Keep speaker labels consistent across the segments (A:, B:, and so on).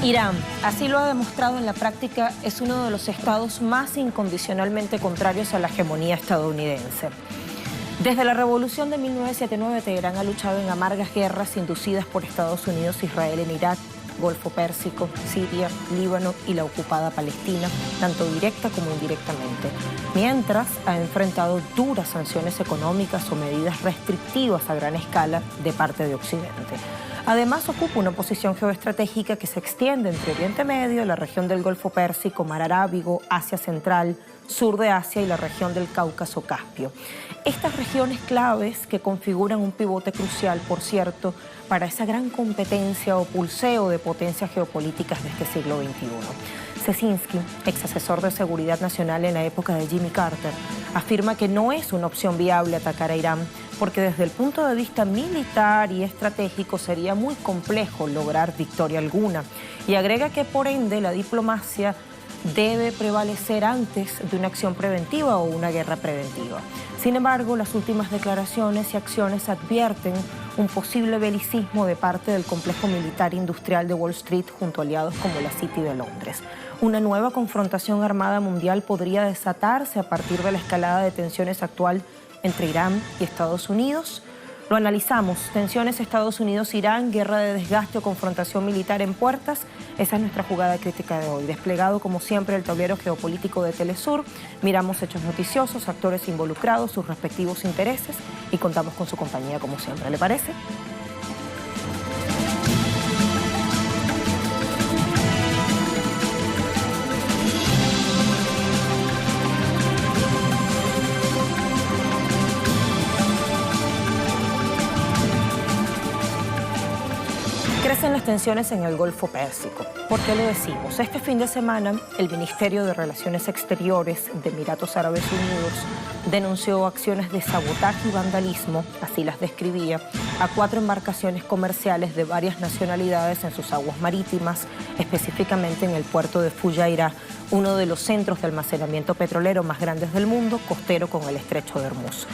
A: Irán, así lo ha demostrado en la práctica, es uno de los estados más incondicionalmente contrarios a la hegemonía estadounidense. Desde la revolución de 1979, Teherán ha luchado en amargas guerras inducidas por Estados Unidos e Israel en Irak, Golfo Pérsico, Siria, Líbano y la ocupada Palestina, tanto directa como indirectamente, mientras ha enfrentado duras sanciones económicas o medidas restrictivas a gran escala de parte de Occidente. Además, ocupa una posición geoestratégica que se extiende entre Oriente Medio, la región del Golfo Pérsico, Mar Arábigo, Asia Central, sur de Asia y la región del Cáucaso Caspio. Estas regiones claves que configuran un pivote crucial, por cierto, para esa gran competencia o pulseo de potencias geopolíticas de este siglo XXI. Cesinski, ex asesor de seguridad nacional en la época de Jimmy Carter, afirma que no es una opción viable atacar a Irán, porque desde el punto de vista militar y estratégico sería muy complejo lograr victoria alguna. Y agrega que por ende la diplomacia debe prevalecer antes de una acción preventiva o una guerra preventiva. Sin embargo, las últimas declaraciones y acciones advierten un posible belicismo de parte del complejo militar industrial de Wall Street junto a aliados como la City de Londres. Una nueva confrontación armada mundial podría desatarse a partir de la escalada de tensiones actual entre Irán y Estados Unidos. Lo analizamos, tensiones Estados Unidos-Irán, guerra de desgaste o confrontación militar en puertas. Esa es nuestra jugada crítica de hoy. Desplegado como siempre el tablero geopolítico de Telesur, miramos hechos noticiosos, actores involucrados, sus respectivos intereses y contamos con su compañía como siempre. ¿Le parece? Crecen las tensiones en el Golfo Pérsico. ¿Por qué lo decimos? Este fin de semana, el Ministerio de Relaciones Exteriores de Emiratos Árabes Unidos denunció acciones de sabotaje y vandalismo, así las describía, a 4 embarcaciones comerciales de varias nacionalidades en sus aguas marítimas, específicamente en el puerto de Fujairah, uno de los centros de almacenamiento petrolero más grandes del mundo, costero con el estrecho de Hormuz.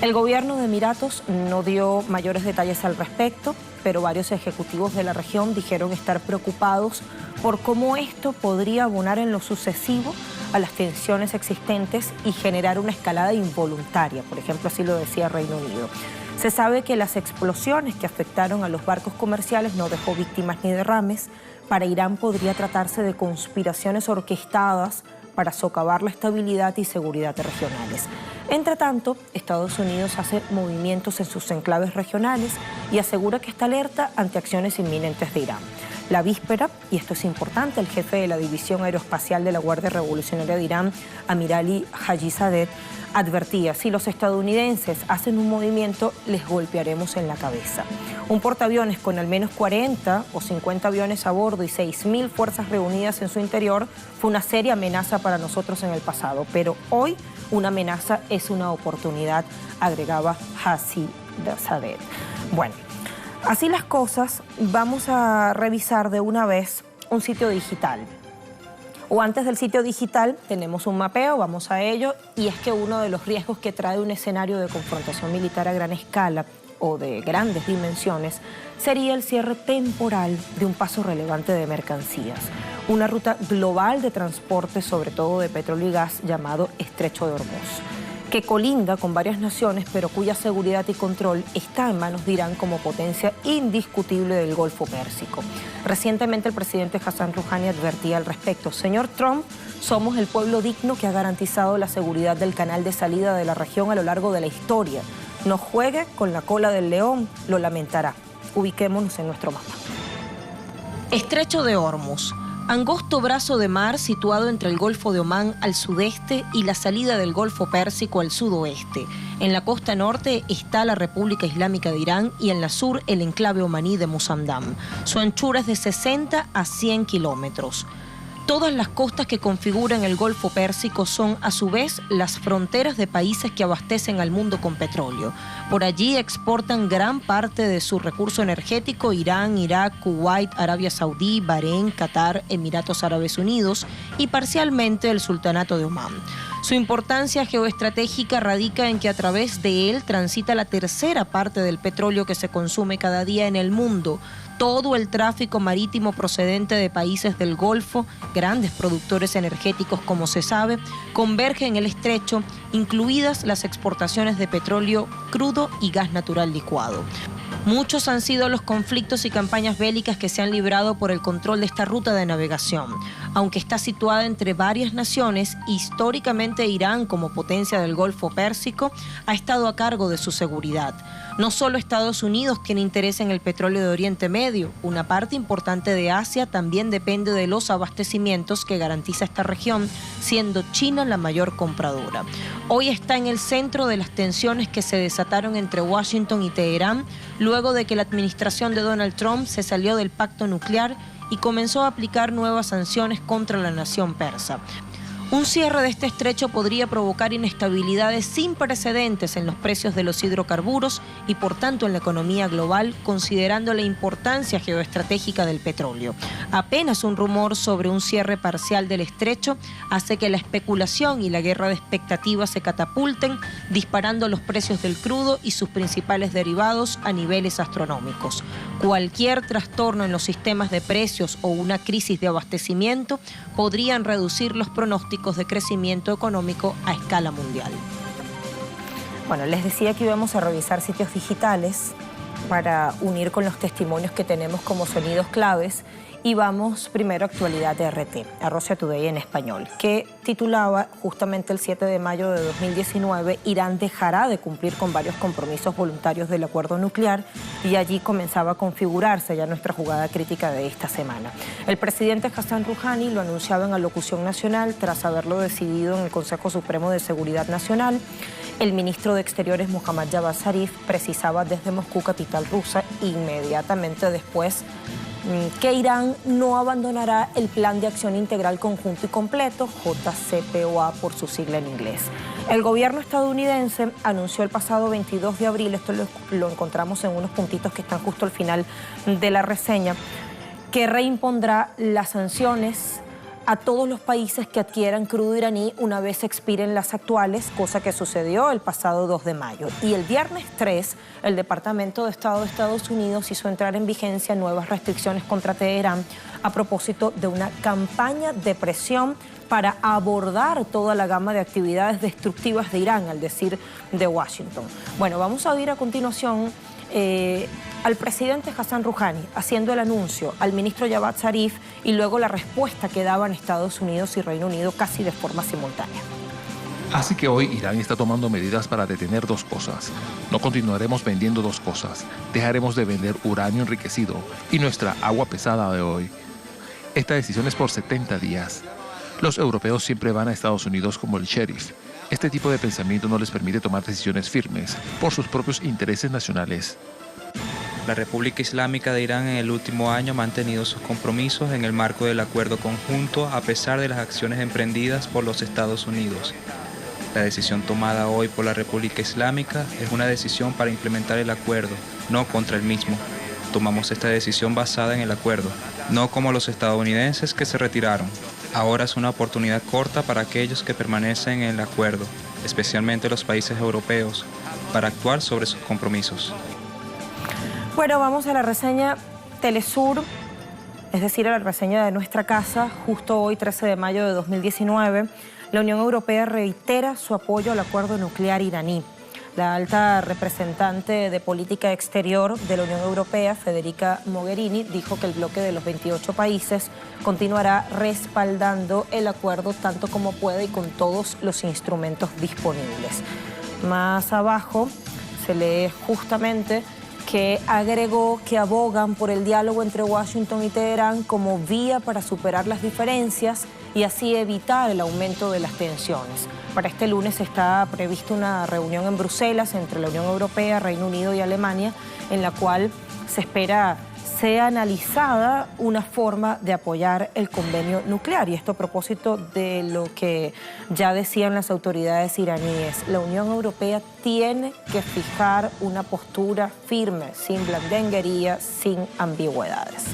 A: El gobierno de Emiratos no dio mayores detalles al respecto, pero varios ejecutivos de la región dijeron estar preocupados por cómo esto podría abonar en lo sucesivo a las tensiones existentes y generar una escalada involuntaria, por ejemplo, así lo decía Reino Unido. Se sabe que las explosiones que afectaron a los barcos comerciales no dejó víctimas ni derrames. Para Irán podría tratarse de conspiraciones orquestadas para socavar la estabilidad y seguridad regionales. Entre tanto, Estados Unidos hace movimientos en sus enclaves regionales y asegura que está alerta ante acciones inminentes de Irán. La víspera, y esto es importante, el jefe de la División Aeroespacial de la Guardia Revolucionaria de Irán, Amirali Hajizadeh, advertía: si los estadounidenses hacen un movimiento, les golpearemos en la cabeza. Un portaaviones con al menos 40 o 50 aviones a bordo y 6.000 fuerzas reunidas en su interior fue una seria amenaza para nosotros en el pasado, pero hoy una amenaza es una oportunidad, agregaba Hajizadeh. Bueno, así las cosas, vamos a revisar de una vez un sitio digital. O antes del sitio digital tenemos un mapeo, vamos a ello, y es que uno de los riesgos que trae un escenario de confrontación militar a gran escala o de grandes dimensiones sería el cierre temporal de un paso relevante de mercancías, una ruta global de transporte, sobre todo de petróleo y gas, llamado Estrecho de Hormuz, que colinda con varias naciones, pero cuya seguridad y control está en manos de Irán como potencia indiscutible del Golfo Pérsico. Recientemente el presidente Hassan Rouhani advertía al respecto: señor Trump, somos el pueblo digno que ha garantizado la seguridad del canal de salida de la región a lo largo de la historia. No juegue con la cola del león, lo lamentará. Ubiquémonos en nuestro mapa. Estrecho de Hormuz. Angosto brazo de mar situado entre el Golfo de Omán al sudeste y la salida del Golfo Pérsico al sudoeste. En la costa norte está la República Islámica de Irán y en la sur el enclave omaní de Musandam. Su anchura es de 60 a 100 kilómetros. Todas las costas que configuran el Golfo Pérsico son, a su vez, las fronteras de países que abastecen al mundo con petróleo. Por allí exportan gran parte de su recurso energético Irán, Irak, Kuwait, Arabia Saudí, Bahrein, Qatar, Emiratos Árabes Unidos y parcialmente el Sultanato de Omán. Su importancia geoestratégica radica en que a través de él transita la tercera parte del petróleo que se consume cada día en el mundo, Todo el tráfico marítimo procedente de países del Golfo, grandes productores energéticos como se sabe, converge en el estrecho, incluidas las exportaciones de petróleo crudo y gas natural licuado. Muchos han sido los conflictos y campañas bélicas que se han librado por el control de esta ruta de navegación. Aunque está situada entre varias naciones, históricamente Irán, como potencia del Golfo Pérsico, ha estado a cargo de su seguridad. No solo Estados Unidos tiene interés en el petróleo de Oriente Medio, una parte importante de Asia también depende de los abastecimientos que garantiza esta región, siendo China la mayor compradora. Hoy está en el centro de las tensiones que se desataron entre Washington y Teherán, luego de que la administración de Donald Trump se salió del pacto nuclear y comenzó a aplicar nuevas sanciones contra la nación persa. Un cierre de este estrecho podría provocar inestabilidades sin precedentes en los precios de los hidrocarburos y por tanto en la economía global, considerando la importancia geoestratégica del petróleo. Apenas un rumor sobre un cierre parcial del estrecho hace que la especulación y la guerra de expectativas se catapulten, disparando los precios del crudo y sus principales derivados a niveles astronómicos. Cualquier trastorno en los sistemas de precios o una crisis de abastecimiento podrían reducir los pronósticos de crecimiento económico a escala mundial. Bueno, les decía que íbamos a revisar sitios digitales para unir con los testimonios que tenemos como sonidos claves y vamos primero a Actualidad de RT, a Russia Today en español, que titulaba justamente el 7 de mayo de 2019, Irán dejará de cumplir con varios compromisos voluntarios del acuerdo nuclear y allí comenzaba a configurarse ya nuestra jugada crítica de esta semana. El presidente Hassan Rouhani lo anunciaba en alocución nacional tras haberlo decidido en el Consejo Supremo de Seguridad Nacional. El ministro de Exteriores Mohammad Javad Zarif precisaba desde Moscú, capital rusa, inmediatamente después que Irán no abandonará el Plan de Acción Integral Conjunto y Completo, JCPOA por su sigla en inglés. El gobierno estadounidense anunció el pasado 22 de abril, esto lo encontramos en unos puntitos que están justo al final de la reseña, que reimpondrá las sanciones a todos los países que adquieran crudo iraní una vez expiren las actuales, cosa que sucedió el pasado 2 de mayo. Y el viernes 3, el Departamento de Estado de Estados Unidos hizo entrar en vigencia nuevas restricciones contra Teherán a propósito de una campaña de presión para abordar toda la gama de actividades destructivas de Irán, al decir de Washington. Bueno, vamos a oír a continuación al presidente Hassan Rouhani haciendo el anuncio, al ministro Javad Zarif y luego la respuesta que daban Estados Unidos y Reino Unido casi de forma simultánea.
B: Así que hoy Irán está tomando medidas para detener dos cosas. No continuaremos vendiendo dos cosas. Dejaremos de vender uranio enriquecido y nuestra agua pesada de hoy. Esta decisión es por 70 días. Los europeos siempre van a Estados Unidos como el sheriff. Este tipo de pensamiento no les permite tomar decisiones firmes por sus propios intereses nacionales.
C: La República Islámica de Irán en el último año ha mantenido sus compromisos en el marco del acuerdo conjunto a pesar de las acciones emprendidas por los Estados Unidos. La decisión tomada hoy por la República Islámica es una decisión para implementar el acuerdo, no contra el mismo. Tomamos esta decisión basada en el acuerdo, no como los estadounidenses que se retiraron. Ahora es una oportunidad corta para aquellos que permanecen en el acuerdo, especialmente los países europeos, para actuar sobre sus compromisos.
A: Bueno, vamos a la reseña Telesur, es decir, a la reseña de nuestra casa. Justo hoy, 13 de mayo de 2019, la Unión Europea reitera su apoyo al acuerdo nuclear iraní. La alta representante de política exterior de la Unión Europea, Federica Mogherini, dijo que el bloque de los 28 países continuará respaldando el acuerdo tanto como puede y con todos los instrumentos disponibles. Más abajo se lee justamente que agregó que abogan por el diálogo entre Washington y Teherán como vía para superar las diferencias y así evitar el aumento de las tensiones. Para este lunes está prevista una reunión en Bruselas entre la Unión Europea, Reino Unido y Alemania, en la cual se espera sea analizada una forma de apoyar el convenio nuclear. Y esto a propósito de lo que ya decían las autoridades iraníes. La Unión Europea tiene que fijar una postura firme, sin blandenguería, sin ambigüedades.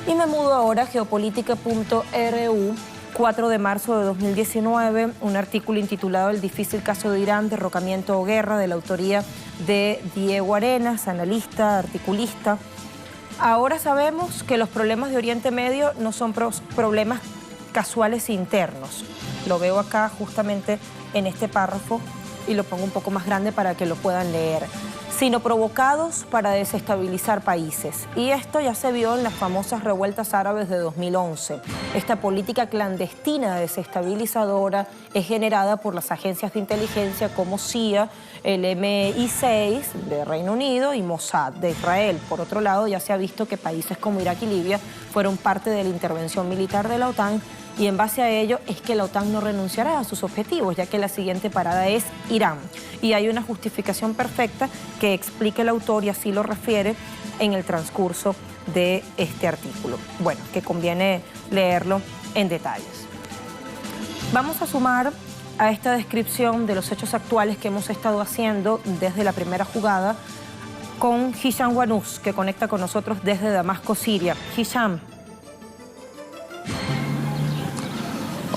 A: Y me mudo ahora a geopolítica.ru. 4 de marzo de 2019, un artículo intitulado El difícil caso de Irán, derrocamiento o guerra, de la autoría de Diego Arenas, analista, articulista. Ahora sabemos que los problemas de Oriente Medio no son problemas casuales internos. Lo veo acá justamente en este párrafo y lo pongo un poco más grande para que lo puedan leer, sino provocados para desestabilizar países. Y esto ya se vio en las famosas revueltas árabes de 2011. Esta política clandestina desestabilizadora es generada por las agencias de inteligencia como CIA, el MI6 de Reino Unido y Mossad de Israel. Por otro lado, ya se ha visto que países como Irak y Libia fueron parte de la intervención militar de la OTAN, y en base a ello es que la OTAN no renunciará a sus objetivos, ya que la siguiente parada es Irán. Y hay una justificación perfecta que explica el autor y así lo refiere en el transcurso de este artículo. Bueno, que conviene leerlo en detalles. Vamos a sumar a esta descripción de los hechos actuales que hemos estado haciendo desde la primera jugada con Hisham Wanous, que conecta con nosotros desde Damasco, Siria. Hisham.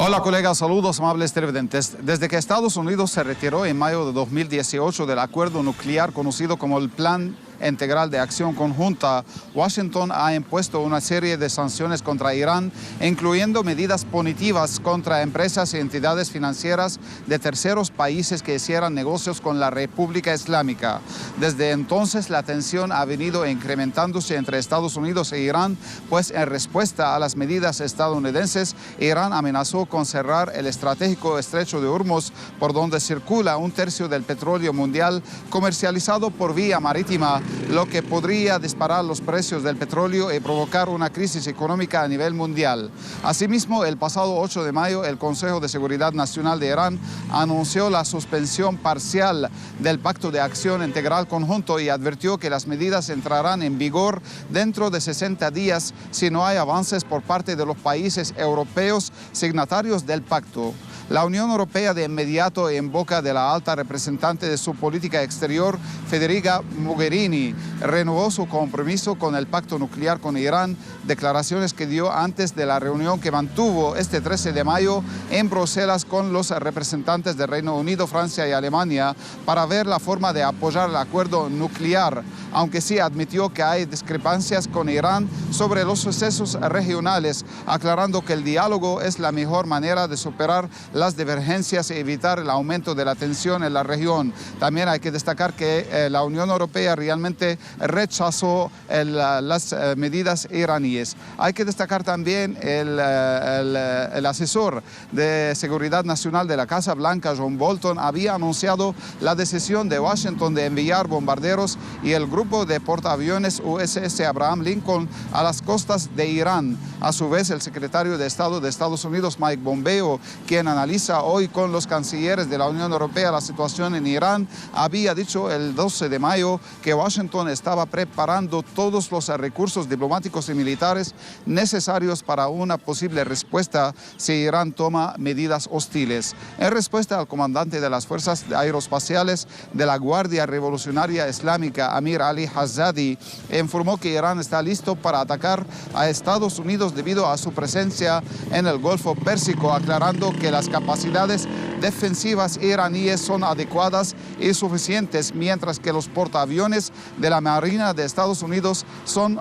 D: Hola colegas, saludos amables televidentes. Desde que Estados Unidos se retiró en mayo de 2018 del acuerdo nuclear conocido como el Plan Integral de Acción Conjunta, Washington ha impuesto una serie de sanciones contra Irán, incluyendo medidas punitivas contra empresas y entidades financieras de terceros países que hicieran negocios con la República Islámica. Desde entonces, la tensión ha venido incrementándose entre Estados Unidos e Irán, pues en respuesta a las medidas estadounidenses, Irán amenazó con cerrar el estratégico estrecho de Hormuz, por donde circula un tercio del petróleo mundial comercializado por vía marítima, lo que podría disparar los precios del petróleo y provocar una crisis económica a nivel mundial. Asimismo, el pasado 8 de mayo, el Consejo de Seguridad Nacional de Irán anunció la suspensión parcial del Pacto de Acción Integral Conjunto y advirtió que las medidas entrarán en vigor dentro de 60 días si no hay avances por parte de los países europeos signatarios del pacto. La Unión Europea de inmediato, en boca de la alta representante de su política exterior, Federica Mogherini, renovó su compromiso con el pacto nuclear con Irán, declaraciones que dio antes de la reunión que mantuvo este 13 de mayo en Bruselas con los representantes de Reino Unido, Francia y Alemania para ver la forma de apoyar el acuerdo nuclear, aunque sí admitió que hay discrepancias con Irán sobre los sucesos regionales, aclarando que el diálogo es la mejor manera de superar las divergencias y evitar el aumento de la tensión en la región. También hay que destacar que la Unión Europea realmente rechazó las medidas iraníes. Hay que destacar también el asesor de Seguridad Nacional de la Casa Blanca, John Bolton, había anunciado la decisión de Washington de enviar bombarderos y el grupo de portaaviones USS Abraham Lincoln a las costas de Irán. A su vez, el secretario de Estado de Estados Unidos, Mike Pompeo, quien analiza hoy con los cancilleres de la Unión Europea la situación en Irán, había dicho el 12 de mayo que Washington estaba preparando todos los recursos diplomáticos y militares necesarios para una posible respuesta si Irán toma medidas hostiles. En respuesta, al comandante de las fuerzas aeroespaciales de la Guardia Revolucionaria Islámica, Amir Ali Hazadi, informó que Irán está listo para atacar a Estados Unidos debido a su presencia en el Golfo Pérsico, aclarando que las capacidades defensivas iraníes son adecuadas y suficientes, mientras que los portaaviones de la Marina de Estados Unidos son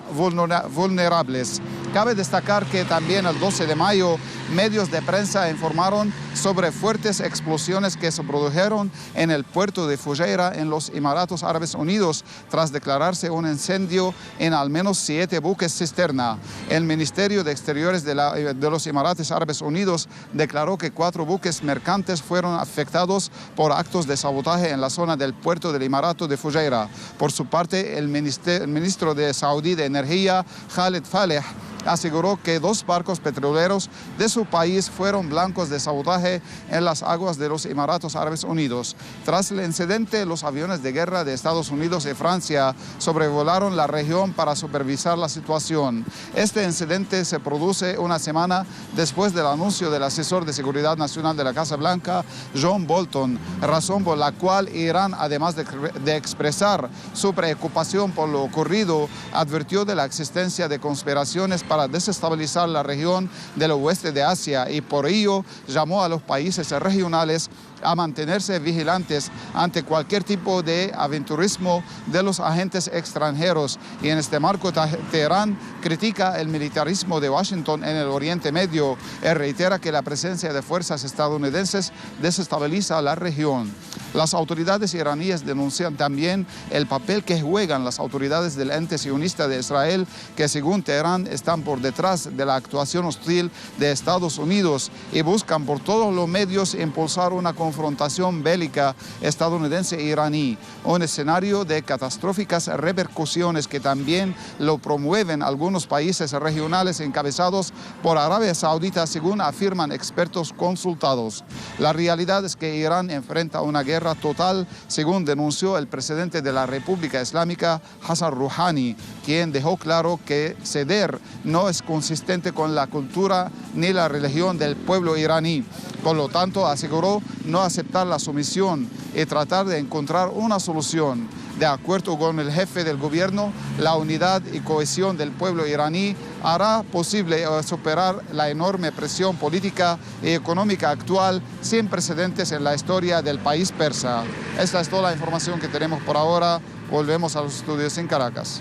D: vulnerables. Cabe destacar que también el 12 de mayo medios de prensa informaron sobre fuertes explosiones que se produjeron en el puerto de Fujairah en los Emiratos Árabes Unidos tras declararse un incendio en al menos 7 buques cisterna. El Ministerio de Exteriores de los Emiratos Árabes Unidos declaró que 4 buques mercantes fueron afectados por actos de sabotaje en la zona del puerto del Emirato de Fujairah. Por su parte, el ministro de Saudí de Energía, Khaled Faleh, aseguró que 2 barcos petroleros de su país fueron blancos de sabotaje en las aguas de los Emiratos Árabes Unidos. Tras el incidente, los aviones de guerra de Estados Unidos y Francia sobrevolaron la región para supervisar la situación. Este incidente se produce una semana después del anuncio del asesor de Seguridad Nacional de la Casa Blanca, John Bolton, razón por la cual Irán, además de expresar su preocupación por lo ocurrido, advirtió de la existencia de conspiraciones para para desestabilizar la región del oeste de Asia y por ello llamó a los países regionales a mantenerse vigilantes ante cualquier tipo de aventurismo de los agentes extranjeros. Y en este marco, Teherán critica el militarismo de Washington en el Oriente Medio y reitera que la presencia de fuerzas estadounidenses desestabiliza la región. Las autoridades iraníes denuncian también el papel que juegan las autoridades del ente sionista de Israel, que según Teherán están por detrás de la actuación hostil de Estados Unidos y buscan por todos los medios impulsar una confrontación bélica estadounidense-iraní, un escenario de catastróficas repercusiones que también lo promueven algunos países regionales encabezados por Arabia Saudita, según afirman expertos consultados. La realidad es que Irán enfrenta una guerra total, según denunció el presidente de la República Islámica, Hassan Rouhani, quien dejó claro que ceder no es consistente con la cultura ni la religión del pueblo iraní. Por lo tanto, aseguró no aceptar la sumisión y tratar de encontrar una solución. De acuerdo con el jefe del gobierno, la unidad y cohesión del pueblo iraní hará posible superar la enorme presión política y económica actual sin precedentes en la historia del país persa. Esta es toda la información que tenemos por ahora. Volvemos a los estudios en Caracas.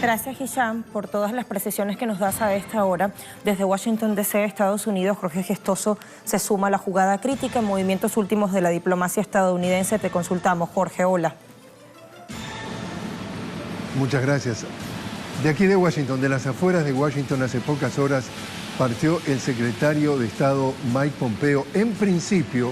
A: Gracias, Hisham, por todas las precisiones que nos das a esta hora. Desde Washington, D.C., Estados Unidos, Jorge Gestoso se suma a la jugada crítica en movimientos últimos de la diplomacia estadounidense. Te consultamos, Jorge. Hola.
E: Muchas gracias. De aquí de Washington, de las afueras de Washington, hace pocas horas partió el secretario de Estado Mike Pompeo, en principio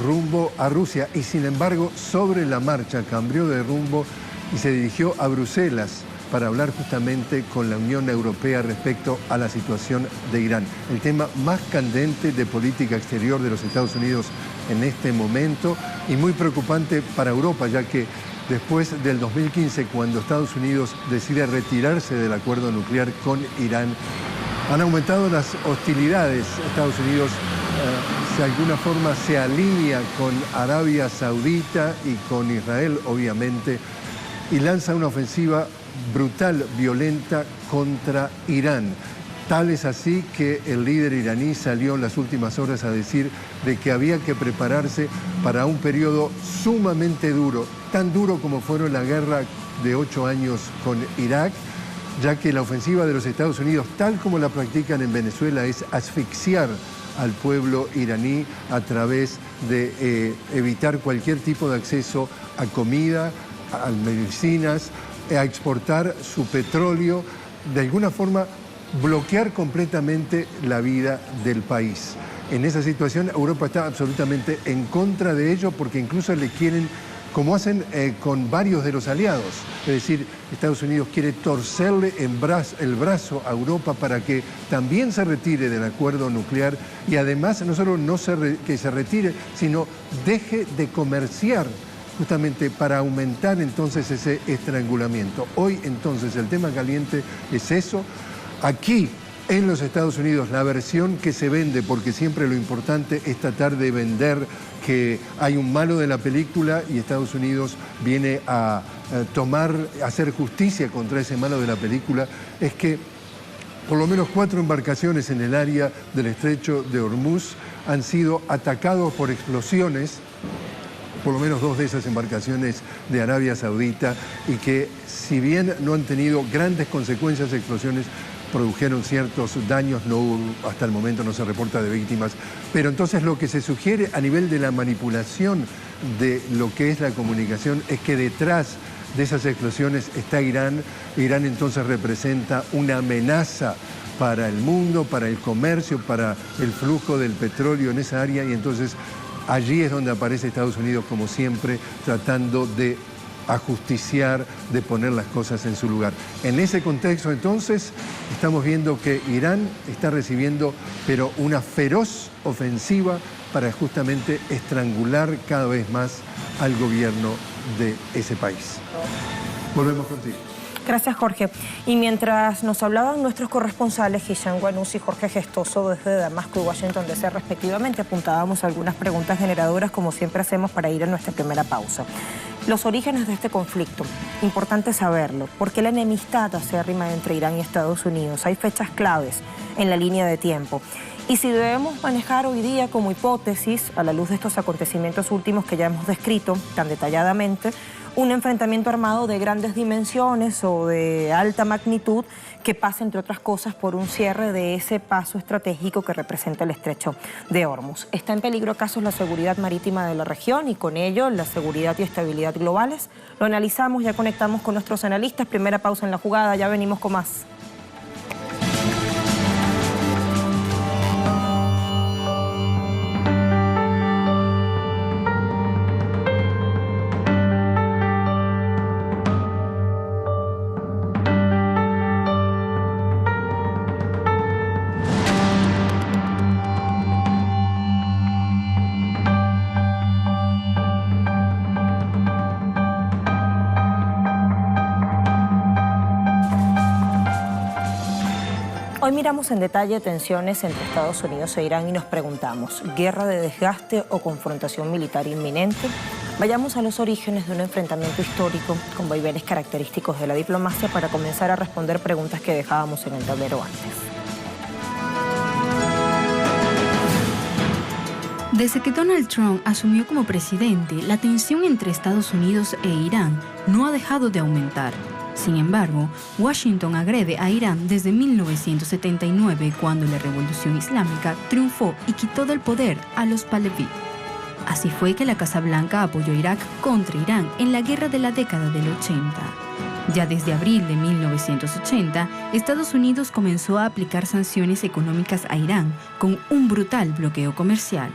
E: rumbo a Rusia, y sin embargo sobre la marcha cambió de rumbo y se dirigió a Bruselas para hablar justamente con la Unión Europea respecto a la situación de Irán. El tema más candente de política exterior de los Estados Unidos en este momento y muy preocupante para Europa, ya que después del 2015, cuando Estados Unidos decide retirarse del acuerdo nuclear con Irán, han aumentado las hostilidades. Estados Unidos de alguna forma se alinea con Arabia Saudita y con Israel, obviamente, y lanza una ofensiva brutal, violenta contra Irán. Tal es así que el líder iraní salió en las últimas horas a decir de que había que prepararse para un periodo sumamente duro, tan duro como fueron la guerra de 8 años con Irak, ya que la ofensiva de los Estados Unidos, tal como la practican en Venezuela, es asfixiar al pueblo iraní a través de evitar cualquier tipo de acceso a comida, a medicinas, a exportar su petróleo, de alguna forma bloquear completamente la vida del país. En esa situación Europa está absolutamente en contra de ello porque incluso le quieren, como hacen con varios de los aliados, es decir, Estados Unidos quiere torcerle el brazo a Europa para que también se retire del acuerdo nuclear y además no solo que se retire, sino deje de comerciar justamente para aumentar entonces ese estrangulamiento. Hoy entonces el tema caliente es eso. Aquí en los Estados Unidos la versión que se vende, porque siempre lo importante es tratar de vender que hay un malo de la película y Estados Unidos viene a hacer justicia contra ese malo de la película, es que por lo menos 4 embarcaciones en el área del estrecho de Hormuz han sido atacados por explosiones, por lo menos 2 de esas embarcaciones de Arabia Saudita, y que si bien no han tenido grandes consecuencias de explosiones, produjeron ciertos daños, hasta el momento no se reporta de víctimas. Pero entonces lo que se sugiere a nivel de la manipulación de lo que es la comunicación es que detrás de esas explosiones está Irán. Irán entonces representa una amenaza para el mundo, para el comercio, para el flujo del petróleo en esa área, y entonces allí es donde aparece Estados Unidos, como siempre, tratando de ajusticiar, de poner las cosas en su lugar. En ese contexto, entonces, estamos viendo que Irán está recibiendo, pero una feroz ofensiva para justamente estrangular cada vez más al gobierno de ese país. Volvemos contigo.
A: Gracias, Jorge. Y mientras nos hablaban nuestros corresponsales, Hisham Guanus y Jorge Gestoso, desde Damasco y Washington, D.C. respectivamente, apuntábamos algunas preguntas generadoras, como siempre hacemos, para ir a nuestra primera pausa. Los orígenes de este conflicto, importante saberlo, porque la enemistad acérrima entre Irán y Estados Unidos. Hay fechas claves en la línea de tiempo. Y si debemos manejar hoy día como hipótesis, a la luz de estos acontecimientos últimos que ya hemos descrito tan detalladamente, un enfrentamiento armado de grandes dimensiones o de alta magnitud que pasa, entre otras cosas, por un cierre de ese paso estratégico que representa el estrecho de Hormuz. ¿Está en peligro acaso la seguridad marítima de la región y con ello la seguridad y estabilidad globales? Lo analizamos, ya conectamos con nuestros analistas. Primera pausa en la jugada, ya venimos con más. Hoy miramos en detalle tensiones entre Estados Unidos e Irán y nos preguntamos, ¿guerra de desgaste o confrontación militar inminente? Vayamos a los orígenes de un enfrentamiento histórico con vaivenes característicos de la diplomacia para comenzar a responder preguntas que dejábamos en el tablero antes.
F: Desde que Donald Trump asumió como presidente, la tensión entre Estados Unidos e Irán no ha dejado de aumentar. Sin embargo, Washington agrede a Irán desde 1979, cuando la Revolución Islámica triunfó y quitó del poder a los Pahlaví. Así fue que la Casa Blanca apoyó a Irak contra Irán en la guerra de la década del 80. Ya desde abril de 1980, Estados Unidos comenzó a aplicar sanciones económicas a Irán con un brutal bloqueo comercial.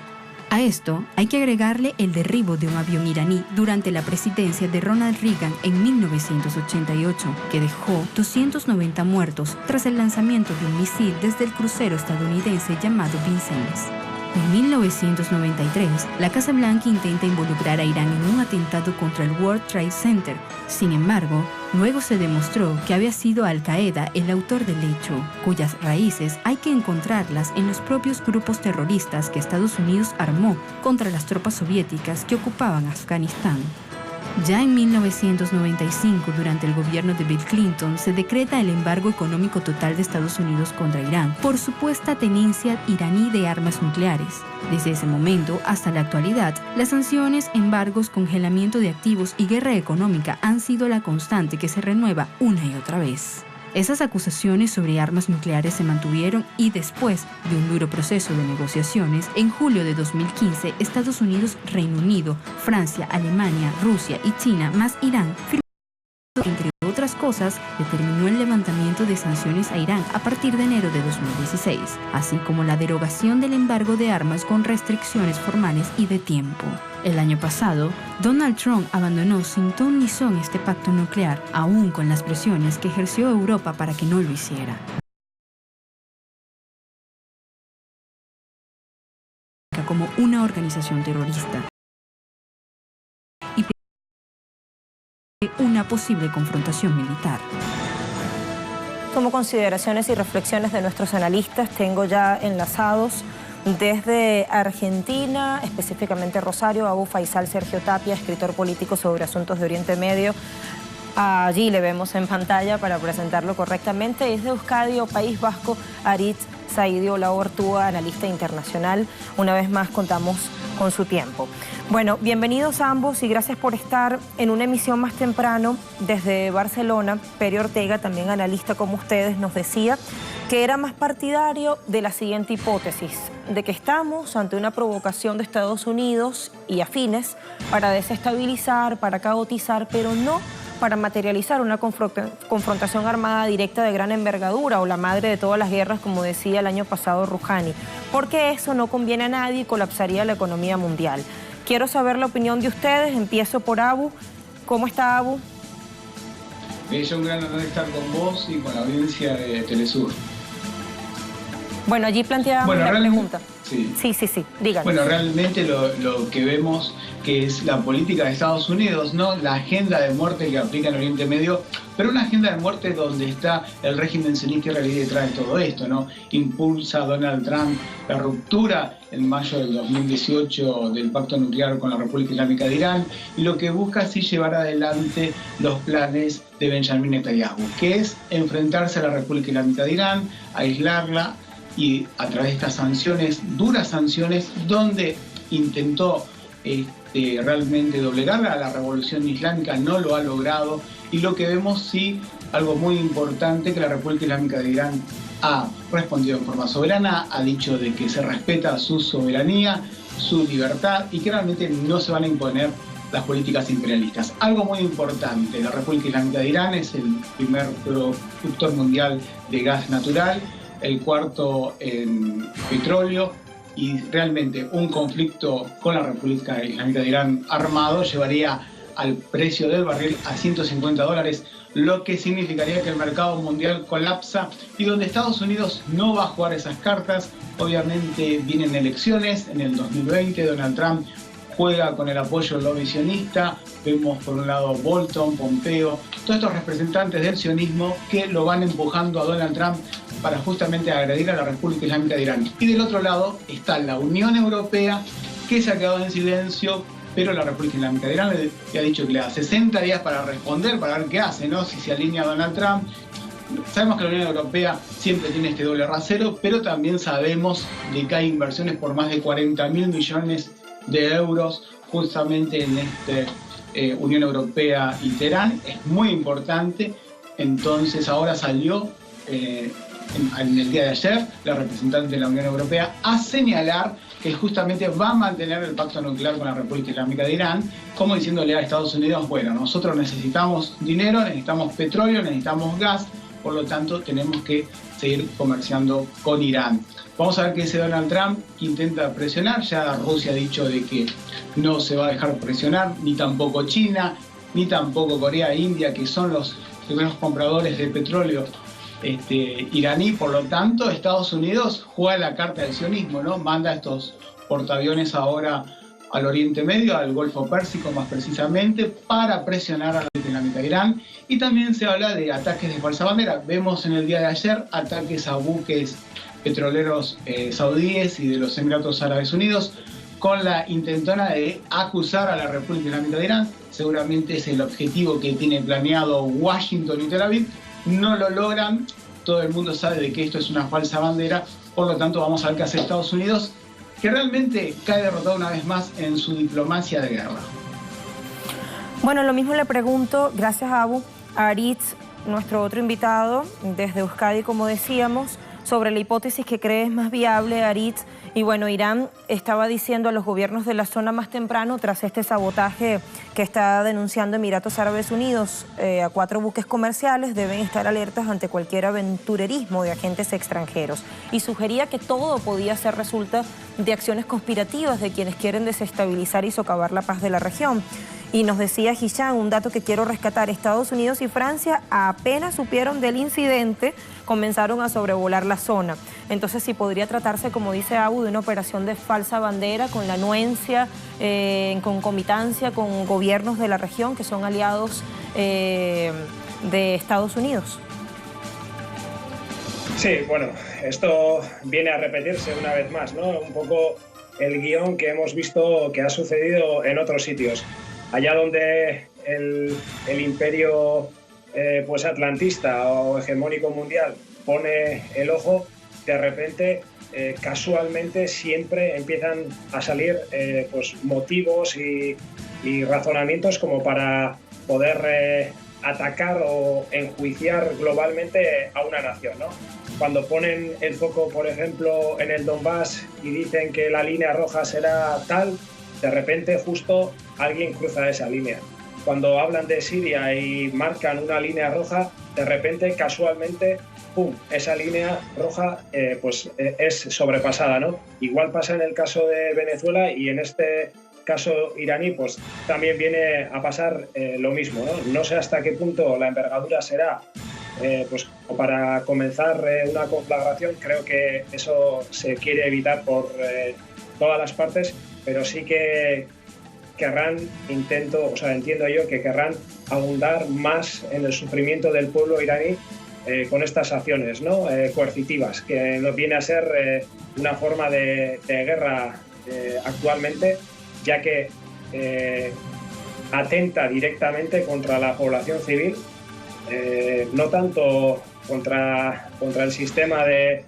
F: A esto hay que agregarle el derribo de un avión iraní durante la presidencia de Ronald Reagan en 1988, que dejó 290 muertos tras el lanzamiento de un misil desde el crucero estadounidense llamado Vincennes. En 1993, la Casa Blanca intenta involucrar a Irán en un atentado contra el World Trade Center. Sin embargo, luego se demostró que había sido Al-Qaeda el autor del hecho, cuyas raíces hay que encontrarlas en los propios grupos terroristas que Estados Unidos armó contra las tropas soviéticas que ocupaban Afganistán. Ya en 1995, durante el gobierno de Bill Clinton, se decreta el embargo económico total de Estados Unidos contra Irán por supuesta tenencia iraní de armas nucleares. Desde ese momento hasta la actualidad, las sanciones, embargos, congelamiento de activos y guerra económica han sido la constante que se renueva una y otra vez. Esas acusaciones sobre armas nucleares se mantuvieron y después de un duro proceso de negociaciones, en julio de 2015, Estados Unidos, Reino Unido, Francia, Alemania, Rusia y China, más Irán, firmaron, entre otras cosas, determinó el levantamiento de sanciones a Irán a partir de enero de 2016, así como la derogación del embargo de armas con restricciones formales y de tiempo. El año pasado, Donald Trump abandonó sin ton ni son este pacto nuclear, aún con las presiones que ejerció Europa para que no lo hiciera. Como una organización terrorista y una posible confrontación militar.
A: Como consideraciones y reflexiones de nuestros analistas, tengo ya enlazados desde Argentina, específicamente Rosario, Abu Faisal Sergio Tapia, escritor político sobre asuntos de Oriente Medio. Allí le vemos en pantalla para presentarlo correctamente. Desde Euskadi o País Vasco, Aritz Saidi Olaortúa, analista internacional. Una vez más contamos con su tiempo. Bueno, bienvenidos a ambos y gracias por estar en una emisión más temprano desde Barcelona. Peri Ortega, también analista como ustedes, nos decía que era más partidario de la siguiente hipótesis, de que estamos ante una provocación de Estados Unidos y afines para desestabilizar, para caotizar, pero no para materializar una confrontación armada directa de gran envergadura o la madre de todas las guerras, como decía el año pasado Rouhani, porque eso no conviene a nadie y colapsaría la economía mundial. Quiero saber la opinión de ustedes, empiezo por Abu. ¿Cómo está Abu?
G: Es un gran honor estar con vos y con la audiencia de Telesur.
A: Bueno, allí planteábamos la pregunta.
G: Sí.
A: Sí, díganos.
G: Bueno, realmente lo que vemos que es la política de Estados Unidos, ¿no? La agenda de muerte que aplica en Oriente Medio, pero una agenda de muerte donde está el régimen sionista israelí detrás de todo esto, ¿no? Impulsa a Donald Trump la ruptura en mayo del 2018 del pacto nuclear con la República Islámica de Irán, y lo que busca así llevar adelante los planes de Benjamin Netanyahu, que es enfrentarse a la República Islámica de Irán, aislarla, y a través de estas sanciones, duras sanciones, donde intentó realmente doblegar a la revolución islámica, no lo ha logrado, y lo que vemos sí, algo muy importante, que la República Islámica de Irán ha respondido en forma soberana, ha dicho de que se respeta su soberanía, su libertad, y que realmente no se van a imponer las políticas imperialistas. Algo muy importante, la República Islámica de Irán es el primer productor mundial de gas natural, el cuarto en petróleo, y realmente un conflicto con la República Islámica de Irán armado llevaría al precio del barril a $150, lo que significaría que el mercado mundial colapsa, y donde Estados Unidos no va a jugar esas cartas. Obviamente vienen elecciones en el 2020, Donald Trump juega con el apoyo del lobby sionista. Vemos por un lado Bolton, Pompeo, todos estos representantes del sionismo que lo van empujando a Donald Trump para justamente agredir a la República Islámica de Irán. Y del otro lado está la Unión Europea, que se ha quedado en silencio, pero la República Islámica de Irán le ha dicho que le da 60 días para responder, para ver qué hace, ¿no? Si se alinea a Donald Trump. Sabemos que la Unión Europea siempre tiene este doble rasero, pero también sabemos de que hay inversiones por más de 40.000 millones de euros justamente en Unión Europea y Teherán. Es muy importante. Entonces ahora salió en el día de ayer la representante de la Unión Europea a señalar que justamente va a mantener el pacto nuclear con la República Islámica de Irán, como diciéndole a Estados Unidos, bueno, nosotros necesitamos dinero, necesitamos petróleo, necesitamos gas, por lo tanto tenemos que seguir comerciando con Irán. Vamos a ver qué dice Donald Trump, que intenta presionar. Ya Rusia ha dicho de que no se va a dejar presionar, ni tampoco China, ni tampoco Corea e India, que son los primeros compradores de petróleo iraní. Por lo tanto, Estados Unidos juega la carta del sionismo, ¿no? Manda estos portaaviones ahora al Oriente Medio, al Golfo Pérsico más precisamente, para presionar a la República Islámica de Irán. Y también se habla de ataques de falsa bandera. Vemos en el día de ayer ataques a buques petroleros saudíes y de los Emiratos Árabes Unidos, con la intentona de acusar a la República Islámica de Irán. Seguramente es el objetivo que tiene planeado Washington y Tel Aviv. No lo logran, todo el mundo sabe de que esto es una falsa bandera, por lo tanto vamos a ver qué hace Estados Unidos, que realmente cae derrotado una vez más en su diplomacia de guerra.
A: Bueno, lo mismo le pregunto, gracias Abu, a Aritz, nuestro otro invitado desde Euskadi, como decíamos, sobre la hipótesis que cree es más viable, Aritz. Y bueno, Irán estaba diciendo a los gobiernos de la zona más temprano, tras este sabotaje que está denunciando Emiratos Árabes Unidos a 4 buques comerciales, deben estar alertas ante cualquier aventurerismo de agentes extranjeros. Y sugería que todo podía ser resultado de acciones conspirativas de quienes quieren desestabilizar y socavar la paz de la región. Y nos decía Hisham, un dato que quiero rescatar: Estados Unidos y Francia apenas supieron del incidente, comenzaron a sobrevolar la zona. Entonces sí podría tratarse, como dice Abu, de una operación de falsa bandera con la anuencia, en concomitancia con gobiernos de la región que son aliados de Estados Unidos.
H: Sí, bueno, esto viene a repetirse una vez más, ¿no? Un poco el guión que hemos visto que ha sucedido en otros sitios. Allá donde el imperio pues atlantista o hegemónico mundial pone el ojo, de repente, casualmente, siempre empiezan a salir pues motivos y razonamientos como para poder atacar o enjuiciar globalmente a una nación, ¿no? Cuando ponen el foco, por ejemplo, en el Donbass y dicen que la línea roja será tal, de repente justo alguien cruza esa línea. Cuando hablan de Siria y marcan una línea roja, de repente, casualmente, ¡pum!, esa línea roja pues es sobrepasada, ¿no? Igual pasa en el caso de Venezuela, y en este caso iraní pues también viene a pasar lo mismo, ¿no? No sé hasta qué punto la envergadura será pues para comenzar una conflagración. Creo que eso se quiere evitar por todas las partes, pero sí que querrán, entiendo yo que querrán abundar más en el sufrimiento del pueblo iraní con estas acciones, ¿no? Coercitivas, que nos viene a ser una forma de guerra actualmente, ya que atenta directamente contra la población civil, no tanto contra el sistema de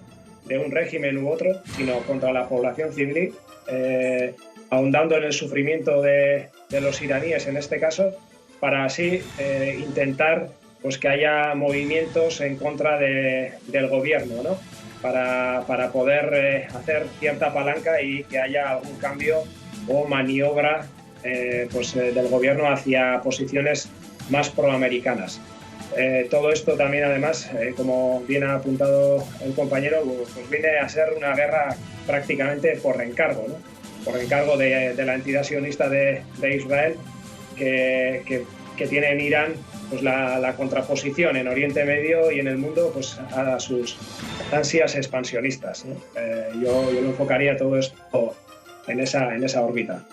H: un régimen u otro, sino contra la población civil, ahondando en el sufrimiento de los iraníes en este caso, para así intentar pues, que haya movimientos en contra del gobierno, ¿no? Para poder hacer cierta palanca y que haya algún cambio o maniobra del gobierno hacia posiciones más proamericanas. Todo esto también, además, como bien ha apuntado el compañero, pues viene a ser una guerra prácticamente por encargo, ¿no? Por encargo de la entidad sionista de Israel, que tiene en Irán pues la contraposición en Oriente Medio y en el mundo pues, a sus ansias expansionistas, ¿no? Yo lo enfocaría todo esto en esa órbita.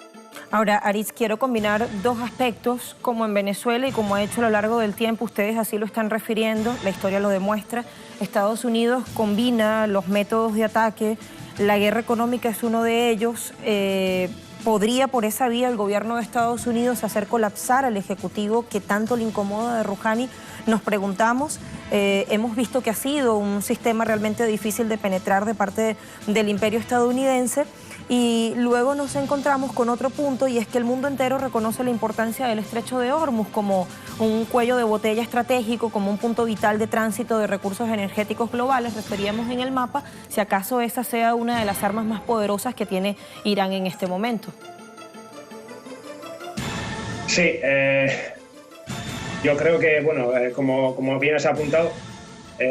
A: Ahora, Aritz, quiero combinar dos aspectos, como en Venezuela y como ha hecho a lo largo del tiempo, ustedes así lo están refiriendo, la historia lo demuestra. Estados Unidos combina los métodos de ataque, la guerra económica es uno de ellos. ¿Podría por esa vía el gobierno de Estados Unidos hacer colapsar al Ejecutivo que tanto le incomoda de Rouhani? Nos preguntamos, hemos visto que ha sido un sistema realmente difícil de penetrar de parte del imperio estadounidense. Y luego nos encontramos con otro punto, y es que el mundo entero reconoce la importancia del Estrecho de Hormuz como un cuello de botella estratégico, como un punto vital de tránsito de recursos energéticos globales. Referíamos en el mapa, si acaso esa sea una de las armas más poderosas que tiene Irán en este momento.
H: Sí, yo creo que, bueno, como bien has apuntado,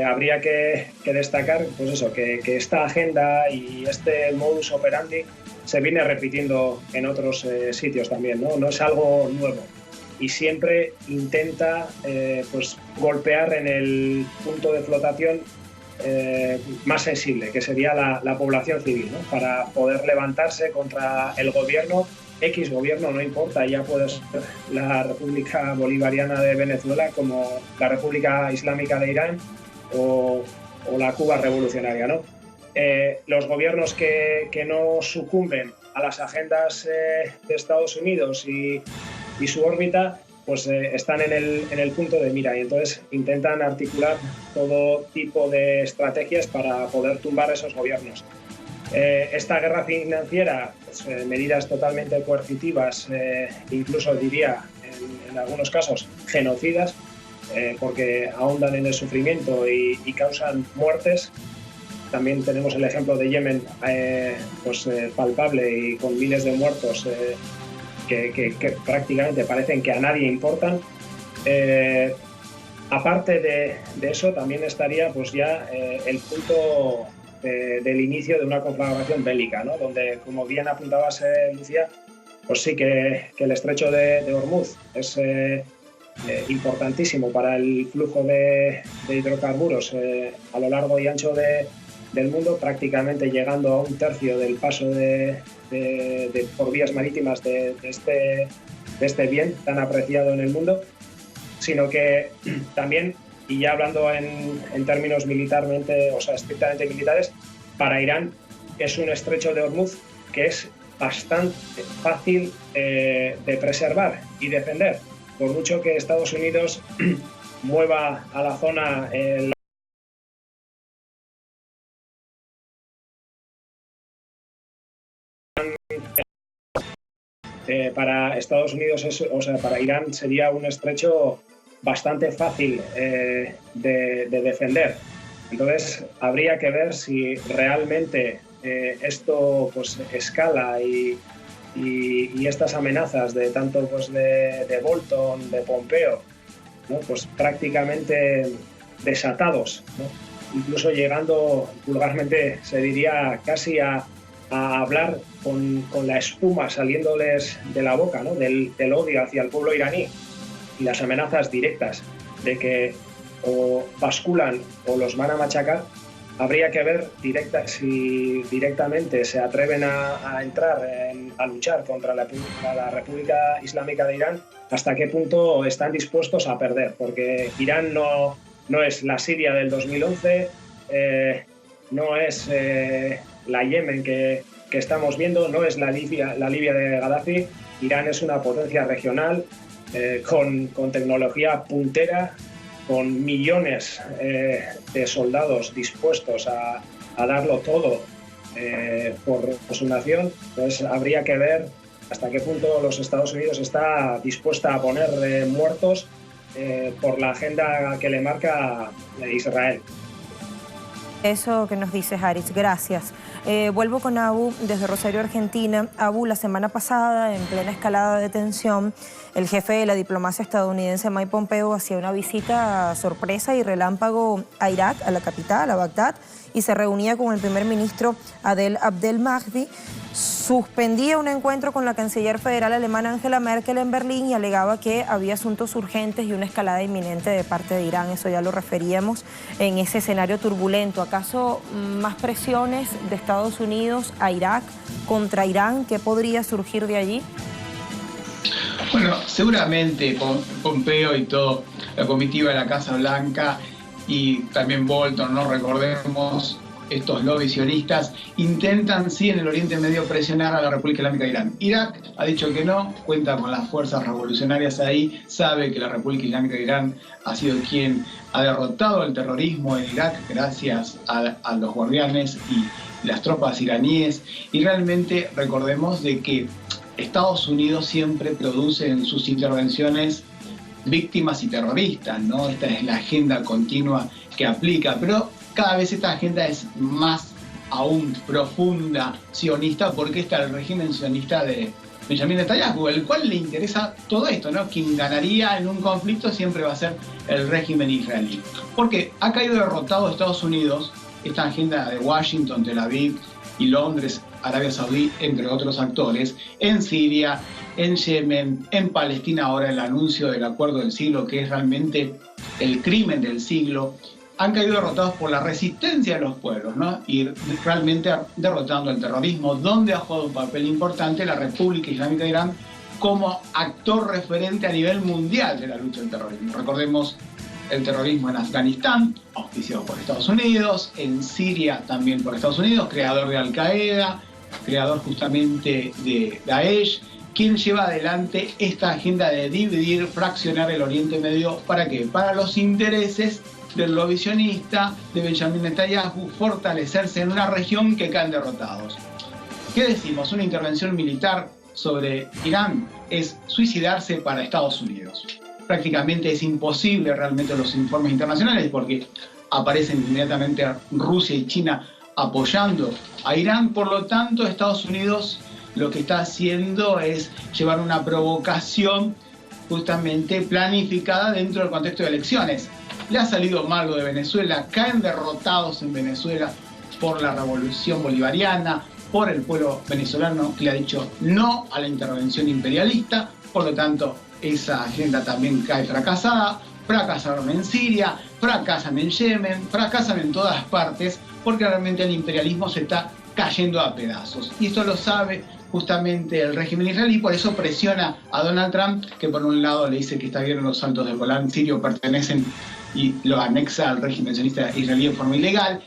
H: habría que destacar pues eso, que esta agenda y este modus operandi se viene repitiendo en otros sitios también, ¿no? No es algo nuevo y siempre intenta pues golpear en el punto de flotación más sensible, que sería la población civil, ¿no? Para poder levantarse contra el gobierno, X gobierno, no importa, ya puede ser la República Bolivariana de Venezuela como la República Islámica de Irán, o la Cuba revolucionaria, ¿no? Los gobiernos que no sucumben a las agendas de Estados Unidos y su órbita, pues están en el punto de mira, y entonces intentan articular todo tipo de estrategias para poder tumbar esos gobiernos. Esta guerra financiera, pues, medidas totalmente coercitivas, incluso diría en algunos casos genocidas, porque ahondan en el sufrimiento y causan muertes. También tenemos el ejemplo de Yemen, palpable y con miles de muertos que prácticamente parecen que a nadie importan. Aparte de eso, también estaría pues ya el punto del inicio de una conflagración bélica, ¿no? Donde, como bien apuntabas, Lucía, pues sí que el estrecho de Hormuz es importantísimo para el flujo de hidrocarburos a lo largo y ancho del mundo, prácticamente llegando a un tercio del paso por vías marítimas de este bien tan apreciado en el mundo, sino que también, y ya hablando en términos militarmente, o sea, estrictamente militares, para Irán es un estrecho de Hormuz que es bastante fácil de preservar y defender. Por mucho que Estados Unidos mueva a la zona para Estados Unidos, para Irán sería un estrecho bastante fácil de defender. Entonces habría que ver si realmente esto pues escala y estas amenazas de tanto pues de Bolton, de Pompeo, ¿no? Pues prácticamente desatados, ¿no? Incluso llegando vulgarmente, se diría, casi a hablar con la espuma saliéndoles de la boca, ¿no? del odio hacia el pueblo iraní y las amenazas directas de que o basculan o los van a machacar, habría que ver si directamente se atreven a entrar, a luchar contra la República Islámica de Irán, hasta qué punto están dispuestos a perder, porque Irán no es la Siria del 2011, no es la Yemen que estamos viendo, no es la Libia de Gaddafi. Irán es una potencia regional con tecnología puntera, con millones de soldados dispuestos a darlo todo por su nación. Entonces habría que ver hasta qué punto los Estados Unidos está dispuesta a poner muertos por la agenda que le marca Israel.
A: Eso que nos dices, Aritz, gracias. Vuelvo con Abu desde Rosario, Argentina. Abu, la semana pasada, en plena escalada de tensión, el jefe de la diplomacia estadounidense, Mike Pompeo, hacía una visita sorpresa y relámpago a Irak, a la capital, a Bagdad, y se reunía con el primer ministro Adel Abdel Mahdi. Suspendía un encuentro con la canciller federal alemana Angela Merkel en Berlín y alegaba que había asuntos urgentes y una escalada inminente de parte de Irán. Eso ya lo referíamos en ese escenario turbulento. ¿Acaso más presiones de Estados Unidos a Irak contra Irán? ¿Qué podría surgir de allí?
G: Bueno, seguramente Pompeo y toda la comitiva de la Casa Blanca y también Bolton, no recordemos, estos lobbies sionistas intentan, sí, en el Oriente Medio presionar a la República Islámica de Irán. Irak ha dicho que no, cuenta con las fuerzas revolucionarias ahí, sabe que la República Islámica de Irán ha sido quien ha derrotado el terrorismo en Irak gracias a los guardianes y las tropas iraníes. Y realmente recordemos de que Estados Unidos siempre produce en sus intervenciones víctimas y terroristas, ¿no? Esta es la agenda continua que aplica, pero cada vez esta agenda es más aún profunda sionista, porque está el régimen sionista de Benjamín Netanyahu, el cual le interesa todo esto, ¿no? Quien ganaría en un conflicto siempre va a ser el régimen israelí. Porque ha caído derrotado Estados Unidos, esta agenda de Washington, Tel Aviv y Londres, Arabia Saudí, entre otros actores, en Siria, en Yemen, en Palestina, ahora el anuncio del acuerdo del siglo, que es realmente el crimen del siglo. Han caído derrotados por la resistencia de los pueblos, ¿no? Y realmente derrotando el terrorismo, donde ha jugado un papel importante la República Islámica de Irán como actor referente a nivel mundial de la lucha del terrorismo. Recordemos el terrorismo en Afganistán, auspiciado por Estados Unidos, en Siria también por Estados Unidos, creador de Al-Qaeda, creador justamente de Daesh, quien lleva adelante esta agenda de dividir, fraccionar el Oriente Medio. ¿Para qué? Para los intereses del lobby sionista, de Benjamín Netanyahu, fortalecerse en una región que caen derrotados. ¿Qué decimos? Una intervención militar sobre Irán es suicidarse para Estados Unidos. Prácticamente es imposible realmente los informes internacionales, porque aparecen inmediatamente Rusia y China apoyando a Irán. Por lo tanto, Estados Unidos lo que está haciendo es llevar una provocación justamente planificada dentro del contexto de elecciones. Le ha salido mal lo de Venezuela, caen derrotados en Venezuela por la revolución bolivariana, por el pueblo venezolano que le ha dicho no a la intervención imperialista. Por lo tanto, esa agenda también cae fracasada. Fracasaron en Siria, fracasan en Yemen, fracasan en todas partes, porque realmente el imperialismo se está cayendo a pedazos. Y esto lo sabe justamente el régimen israelí, por eso presiona a Donald Trump, que por un lado le dice que está bien los Altos del Golán sirio pertenecen y lo anexa al régimen sionista israelí en forma ilegal.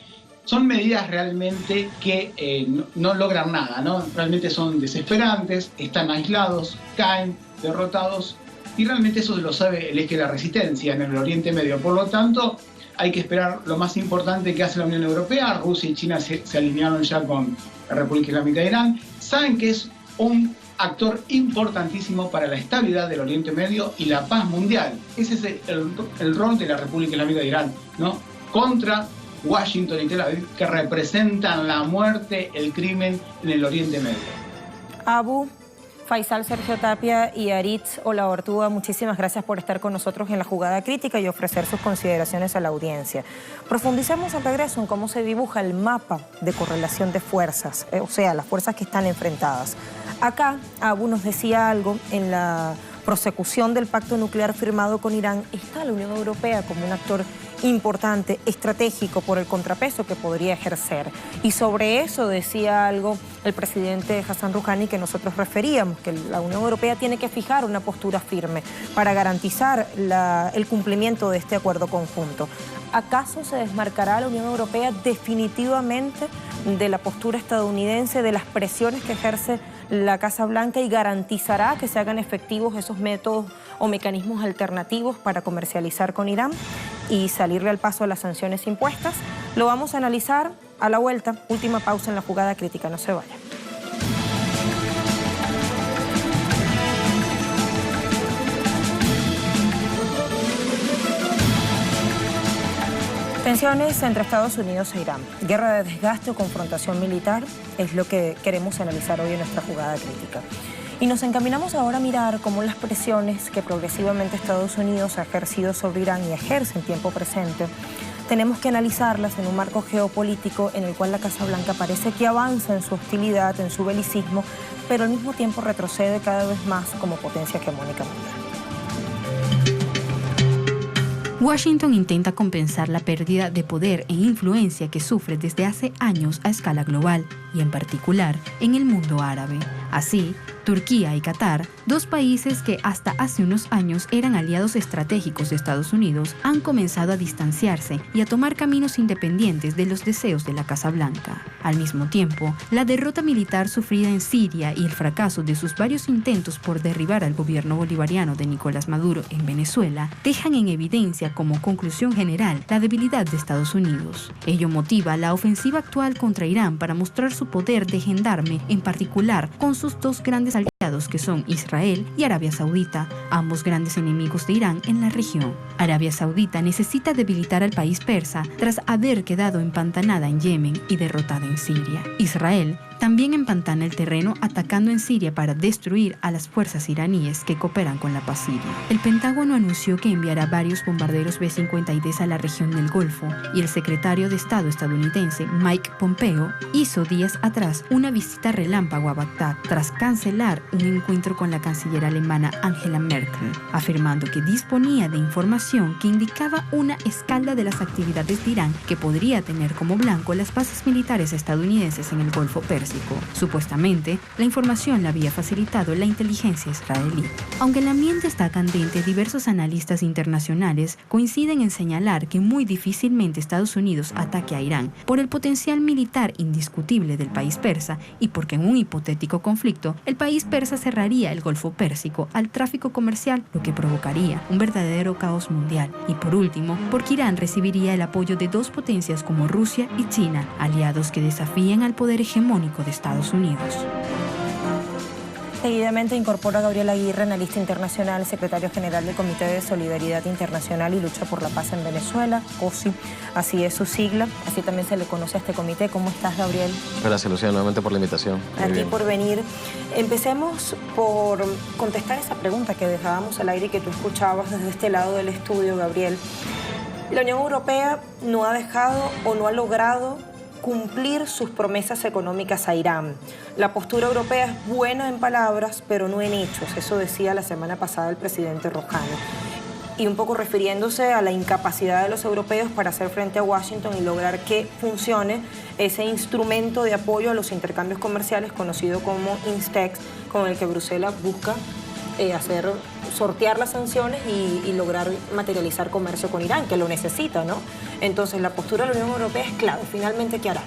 G: Son medidas realmente que no logran nada, ¿no? Realmente son desesperantes, están aislados, caen derrotados, y realmente eso lo sabe el eje de la resistencia en el Oriente Medio. Por lo tanto, hay que esperar lo más importante que hace la Unión Europea. Rusia y China se alinearon ya con la República Islámica de Irán. Saben que es un actor importantísimo para la estabilidad del Oriente Medio y la paz mundial. Ese es el rol de la República Islámica de Irán, ¿no? Contra Washington y Tel Aviv, que representan la muerte, el crimen en el Oriente Medio.
A: Abu, Faisal, Sergio Tapia y Aritz Olaortúa, muchísimas gracias por estar con nosotros en La Jugada Crítica y ofrecer sus consideraciones a la audiencia. Profundicemos al regreso en cómo se dibuja el mapa de correlación de fuerzas, o sea, las fuerzas que están enfrentadas. Acá Abu nos decía algo: en la prosecución del pacto nuclear firmado con Irán está la Unión Europea como un actor importante, estratégico, por el contrapeso que podría ejercer. Y sobre eso decía algo el presidente Hassan Rouhani, que nosotros referíamos, que la Unión Europea tiene que fijar una postura firme para garantizar el cumplimiento de este acuerdo conjunto. ¿Acaso se desmarcará la Unión Europea definitivamente de la postura estadounidense, de las presiones que ejerce la Casa Blanca, y garantizará que se hagan efectivos esos métodos o mecanismos alternativos para comercializar con Irán y salirle al paso a las sanciones impuestas? Lo vamos a analizar a la vuelta. Última pausa en la jugada crítica, no se vaya. Tensiones entre Estados Unidos e Irán. Guerra de desgaste o confrontación militar es lo que queremos analizar hoy en nuestra jugada crítica. Y nos encaminamos ahora a mirar cómo las presiones que progresivamente Estados Unidos ha ejercido sobre Irán y ejerce en tiempo presente, tenemos que analizarlas en un marco geopolítico en el cual la Casa Blanca parece que avanza en su hostilidad, en su belicismo, pero al mismo tiempo retrocede cada vez más como potencia hegemónica mundial.
F: Washington intenta compensar la pérdida de poder e influencia que sufre desde hace años a escala global y en particular en el mundo árabe. Así, Turquía y Qatar, dos países que hasta hace unos años eran aliados estratégicos de Estados Unidos, han comenzado a distanciarse y a tomar caminos independientes de los deseos de la Casa Blanca. Al mismo tiempo, la derrota militar sufrida en Siria y el fracaso de sus varios intentos por derribar al gobierno bolivariano de Nicolás Maduro en Venezuela dejan en evidencia como conclusión general la debilidad de Estados Unidos. Ello motiva la ofensiva actual contra Irán para mostrar su poder de gendarme, en particular con sus dos grandes aliados que son Israel y Arabia Saudita, ambos grandes enemigos de Irán en la región. Arabia Saudita necesita debilitar al país persa tras haber quedado empantanada en Yemen y derrotada en Siria. Israel también empantana el terreno atacando en Siria para destruir a las fuerzas iraníes que cooperan con la paz siria. El Pentágono anunció que enviará varios bombarderos B-50 a la región del Golfo, y el secretario de Estado estadounidense Mike Pompeo hizo días atrás una visita relámpago a Bagdad tras cancelar un encuentro con la canciller alemana Angela Merkel, afirmando que disponía de información que indicaba una escala de las actividades de Irán que podría tener como blanco las bases militares estadounidenses en el Golfo Pérsico. Supuestamente, la información la había facilitado la inteligencia israelí. Aunque el ambiente está candente, diversos analistas internacionales coinciden en señalar que muy difícilmente Estados Unidos ataque a Irán por el potencial militar indiscutible del país persa y porque en un hipotético conflicto, el país persa cerraría el Golfo Pérsico al tráfico comercial, lo que provocaría un verdadero caos mundial. Y por último, porque Irán recibiría el apoyo de dos potencias como Rusia y China, aliados que desafían al poder hegemónico de Estados Unidos.
A: Seguidamente incorpora a Gabriel Aguirre, analista internacional, secretario general del Comité de Solidaridad Internacional y Lucha por la Paz en Venezuela, COSI, así es su sigla, así también se le conoce a este comité. ¿Cómo estás, Gabriel?
I: Gracias, Lucía, nuevamente por la invitación.
A: A ti por venir. Empecemos por contestar esa pregunta que dejábamos al aire y que tú escuchabas desde este lado del estudio, Gabriel. La Unión Europea no ha dejado o no ha logrado cumplir sus promesas económicas a Irán. La postura europea es buena en palabras, pero no en hechos. Eso decía la semana pasada el presidente Rouhani. Y un poco refiriéndose a la incapacidad de los europeos para hacer frente a Washington y lograr que funcione ese instrumento de apoyo a los intercambios comerciales conocido como INSTEX, con el que Bruselas busca sortear las sanciones y lograr materializar comercio con Irán, que lo necesita, ¿no? Entonces, la postura de la Unión Europea es clave. Finalmente, ¿qué hará?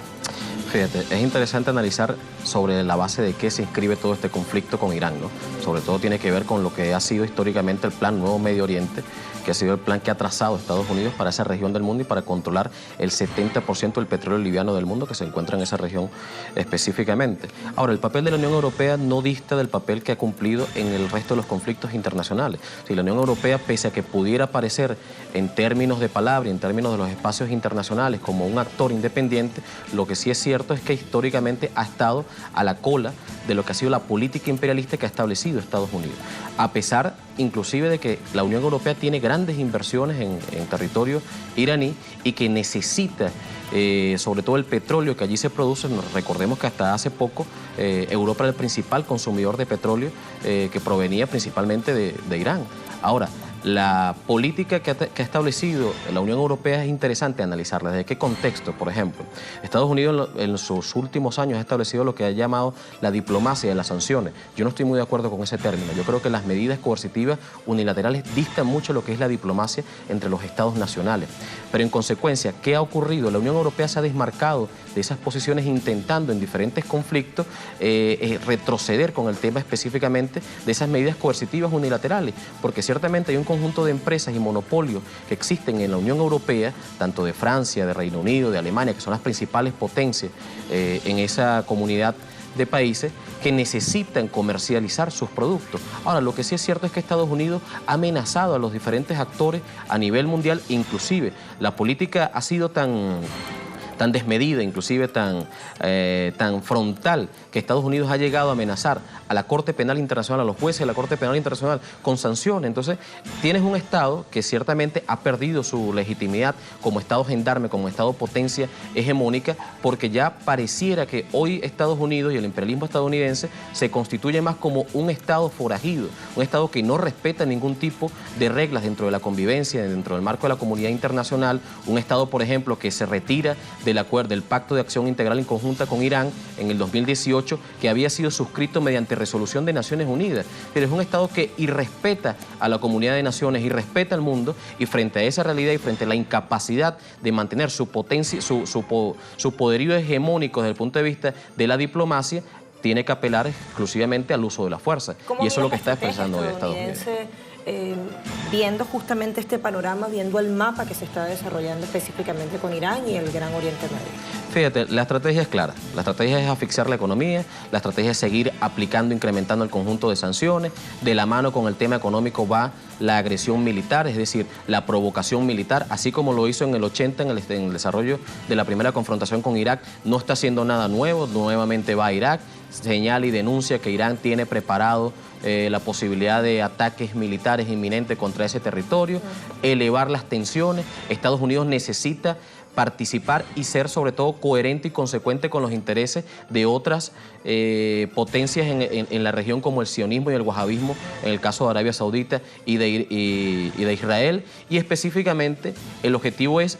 I: Fíjate, es interesante analizar sobre la base de qué se inscribe todo este conflicto con Irán, ¿no? Sobre todo tiene que ver con lo que ha sido históricamente el Plan Nuevo Medio Oriente, que ha sido el plan que ha trazado Estados Unidos para esa región del mundo y para controlar el 70% del petróleo liviano del mundo que se encuentra en esa región específicamente. Ahora, el papel de la Unión Europea no dista del papel que ha cumplido en el resto de los conflictos internacionales. Si la Unión Europea, pese a que pudiera aparecer en términos de palabra y en términos de los espacios internacionales como un actor independiente, lo que sí es cierto es que históricamente ha estado a la cola de lo que ha sido la política imperialista que ha establecido favorecido a Estados Unidos, a pesar inclusive de que la Unión Europea tiene grandes inversiones en territorio iraní y que necesita sobre todo el petróleo que allí se produce. Recordemos que hasta hace poco Europa era el principal consumidor de petróleo que provenía principalmente de Irán. Ahora, la política que ha establecido la Unión Europea es interesante analizarla. ¿Desde qué contexto? Por ejemplo, Estados Unidos en sus últimos años ha establecido lo que ha llamado la diplomacia de las sanciones. Yo no estoy muy de acuerdo con ese término. Yo creo que las medidas coercitivas unilaterales distan mucho de lo que es la diplomacia entre los estados nacionales. Pero en consecuencia, ¿qué ha ocurrido? La Unión Europea se ha desmarcado de esas posiciones intentando en diferentes conflictos retroceder con el tema específicamente de esas medidas coercitivas unilaterales, porque ciertamente hay un conjunto de empresas y monopolios que existen en la Unión Europea, tanto de Francia, de Reino Unido, de Alemania, que son las principales potencias en esa comunidad de países, que necesitan comercializar sus productos. Ahora, lo que sí es cierto es que Estados Unidos ha amenazado a los diferentes actores a nivel mundial, inclusive la política ha sido tan desmedida, inclusive tan frontal, que Estados Unidos ha llegado a amenazar a la Corte Penal Internacional, a los jueces de la Corte Penal Internacional con sanciones. Entonces, tienes un Estado que ciertamente ha perdido su legitimidad como Estado gendarme, como Estado potencia hegemónica, porque ya pareciera que hoy Estados Unidos y el imperialismo estadounidense se constituye más como un Estado forajido, un Estado que no respeta ningún tipo de reglas dentro de la convivencia, dentro del marco de la comunidad internacional, un Estado, por ejemplo, que se retira del Pacto de Acción Integral en conjunta con Irán en el 2018, que había sido suscrito mediante resolución de Naciones Unidas. Pero es un Estado que irrespeta a la comunidad de naciones, irrespeta al mundo, y frente a esa realidad y frente a la incapacidad de mantener su potencia, su poderío hegemónico desde el punto de vista de la diplomacia, tiene que apelar exclusivamente al uso de la fuerza. Y eso es lo que está expresando hoy Estados Unidos.
A: Viendo justamente este panorama, viendo el mapa que se está desarrollando específicamente con Irán y el Gran Oriente Medio.
I: Fíjate, la estrategia es clara. La estrategia es asfixiar la economía, la estrategia es seguir aplicando, incrementando el conjunto de sanciones. De la mano con el tema económico va la agresión militar, es decir, la provocación militar, así como lo hizo en el 80 en el desarrollo de la primera confrontación con Irak. No está haciendo nada nuevo, nuevamente va a Irak, señala y denuncia que Irán tiene preparado la posibilidad de ataques militares inminentes contra ese territorio, elevar las tensiones. Estados Unidos necesita participar y ser sobre todo coherente y consecuente con los intereses de otras potencias en la región, como el sionismo y el wahabismo, en el caso de Arabia Saudita y de Israel. Y específicamente el objetivo es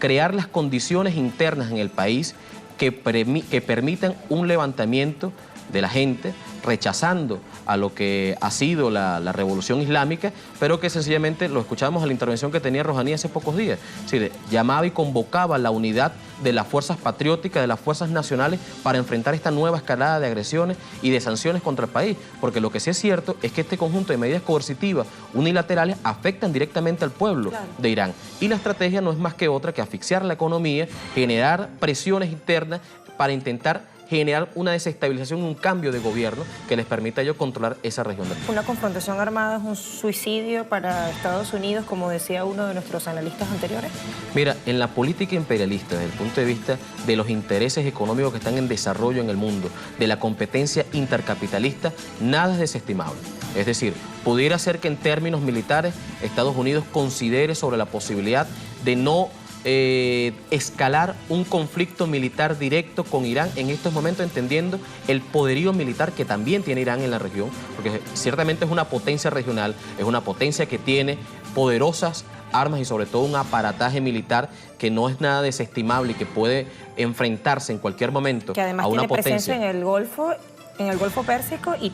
I: crear las condiciones internas en el país que permitan un levantamiento de la gente, rechazando a lo que ha sido la revolución islámica, pero que sencillamente lo escuchábamos en la intervención que tenía Rohaní hace pocos días. Es decir, llamaba y convocaba la unidad de las fuerzas patrióticas, de las fuerzas nacionales, para enfrentar esta nueva escalada de agresiones y de sanciones contra el país. Porque lo que sí es cierto es que este conjunto de medidas coercitivas unilaterales afectan directamente al pueblo de Irán. Y la estrategia no es más que otra que asfixiar la economía, generar presiones internas para intentar generar una desestabilización, un cambio de gobierno que les permita a ellos controlar esa región del mundo.
A: Una confrontación armada es un suicidio para Estados Unidos, como decía uno de nuestros analistas anteriores.
I: Mira, en la política imperialista, desde el punto de vista de los intereses económicos que están en desarrollo en el mundo, de la competencia intercapitalista, nada es desestimable. Es decir, pudiera ser que en términos militares Estados Unidos considere sobre la posibilidad de no escalar un conflicto militar directo con Irán en estos momentos, entendiendo el poderío militar que también tiene Irán en la región, porque ciertamente es una potencia regional, es una potencia que tiene poderosas armas y sobre todo un aparataje militar que no es nada desestimable y que puede enfrentarse en cualquier momento
A: que además
I: a una
A: tiene
I: potencia
A: presencia en el Golfo Pérsico y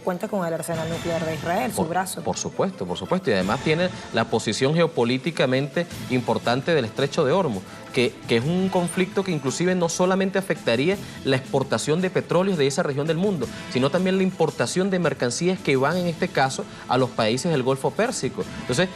A: cuenta con el arsenal nuclear de Israel, su brazo.
I: Por supuesto, y además tiene la posición geopolíticamente importante del Estrecho de Hormuz, que es un conflicto que inclusive no solamente afectaría la exportación de petróleos de esa región del mundo, sino también la importación de mercancías que van en este caso a los países del Golfo Pérsico. Entonces,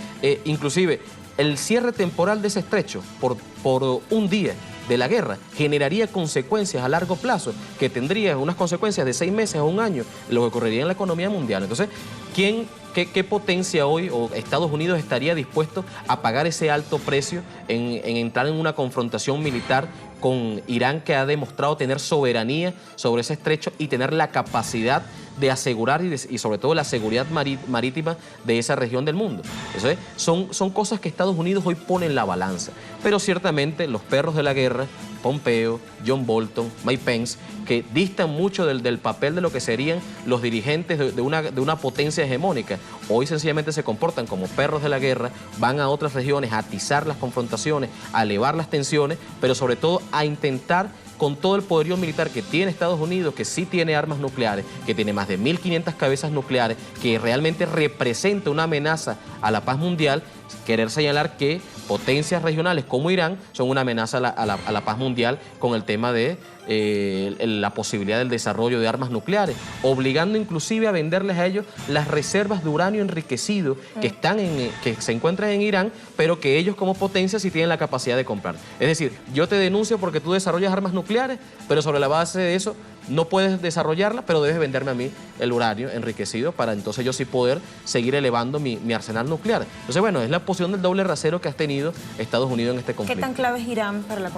I: inclusive el cierre temporal de ese estrecho por un día de la guerra generaría consecuencias a largo plazo, que tendría unas consecuencias de 6 meses a un año, lo que ocurriría en la economía mundial. Entonces, ¿qué potencia hoy o Estados Unidos estaría dispuesto a pagar ese alto precio en entrar en una confrontación militar con Irán, que ha demostrado tener soberanía sobre ese estrecho y tener la capacidad de asegurar y sobre todo la seguridad marítima de esa región del mundo. Entonces, son cosas que Estados Unidos hoy pone en la balanza. Pero ciertamente los perros de la guerra, Pompeo, John Bolton, Mike Pence, que distan mucho del papel de lo que serían los dirigentes de una potencia hegemónica, hoy sencillamente se comportan como perros de la guerra, van a otras regiones a atizar las confrontaciones, a elevar las tensiones, pero sobre todo a intentar, con todo el poderío militar que tiene Estados Unidos, que sí tiene armas nucleares, que tiene más de 1.500 cabezas nucleares, que realmente representa una amenaza a la paz mundial, querer señalar que potencias regionales como Irán son una amenaza a la paz mundial con el tema de la posibilidad del desarrollo de armas nucleares, obligando inclusive a venderles a ellos las reservas de uranio enriquecido que se encuentran en Irán, pero que ellos como potencia sí tienen la capacidad de comprar. Es decir, yo te denuncio porque tú desarrollas armas nucleares, pero sobre la base de eso no puedes desarrollarla, pero debes venderme a mí el uranio enriquecido para entonces yo sí poder seguir elevando mi arsenal nuclear. Entonces, bueno, es la posición del doble rasero que ha tenido Estados Unidos en este conflicto.
A: ¿Qué tan clave es Irán para la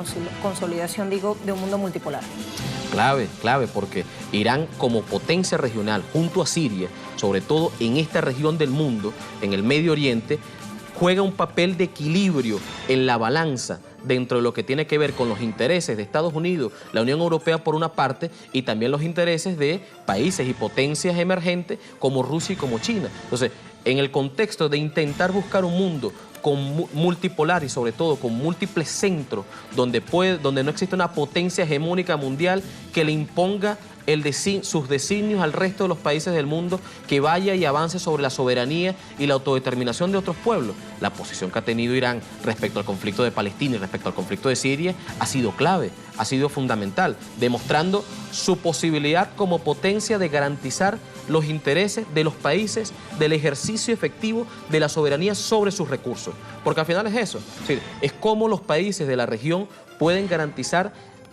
A: consolidación, digo, de un mundo multipolar?
I: Clave, porque Irán como potencia regional, junto a Siria, sobre todo en esta región del mundo, en el Medio Oriente, juega un papel de equilibrio en la balanza dentro de lo que tiene que ver con los intereses de Estados Unidos, la Unión Europea por una parte, y también los intereses de países y potencias emergentes como Rusia y como China. Entonces, en el contexto de intentar buscar un mundo multipolar y sobre todo con múltiples centros donde no existe una potencia hegemónica mundial que le imponga sus designios al resto de los países del mundo, que vaya y avance sobre la soberanía y la autodeterminación de otros pueblos. La posición que ha tenido Irán respecto al conflicto de Palestina y respecto al conflicto de Siria ha sido clave, ha sido fundamental, demostrando su posibilidad como potencia de garantizar los intereses de los países, del ejercicio efectivo de la soberanía sobre sus recursos. Porque al final es eso, es cómo los países de la región pueden garantizar,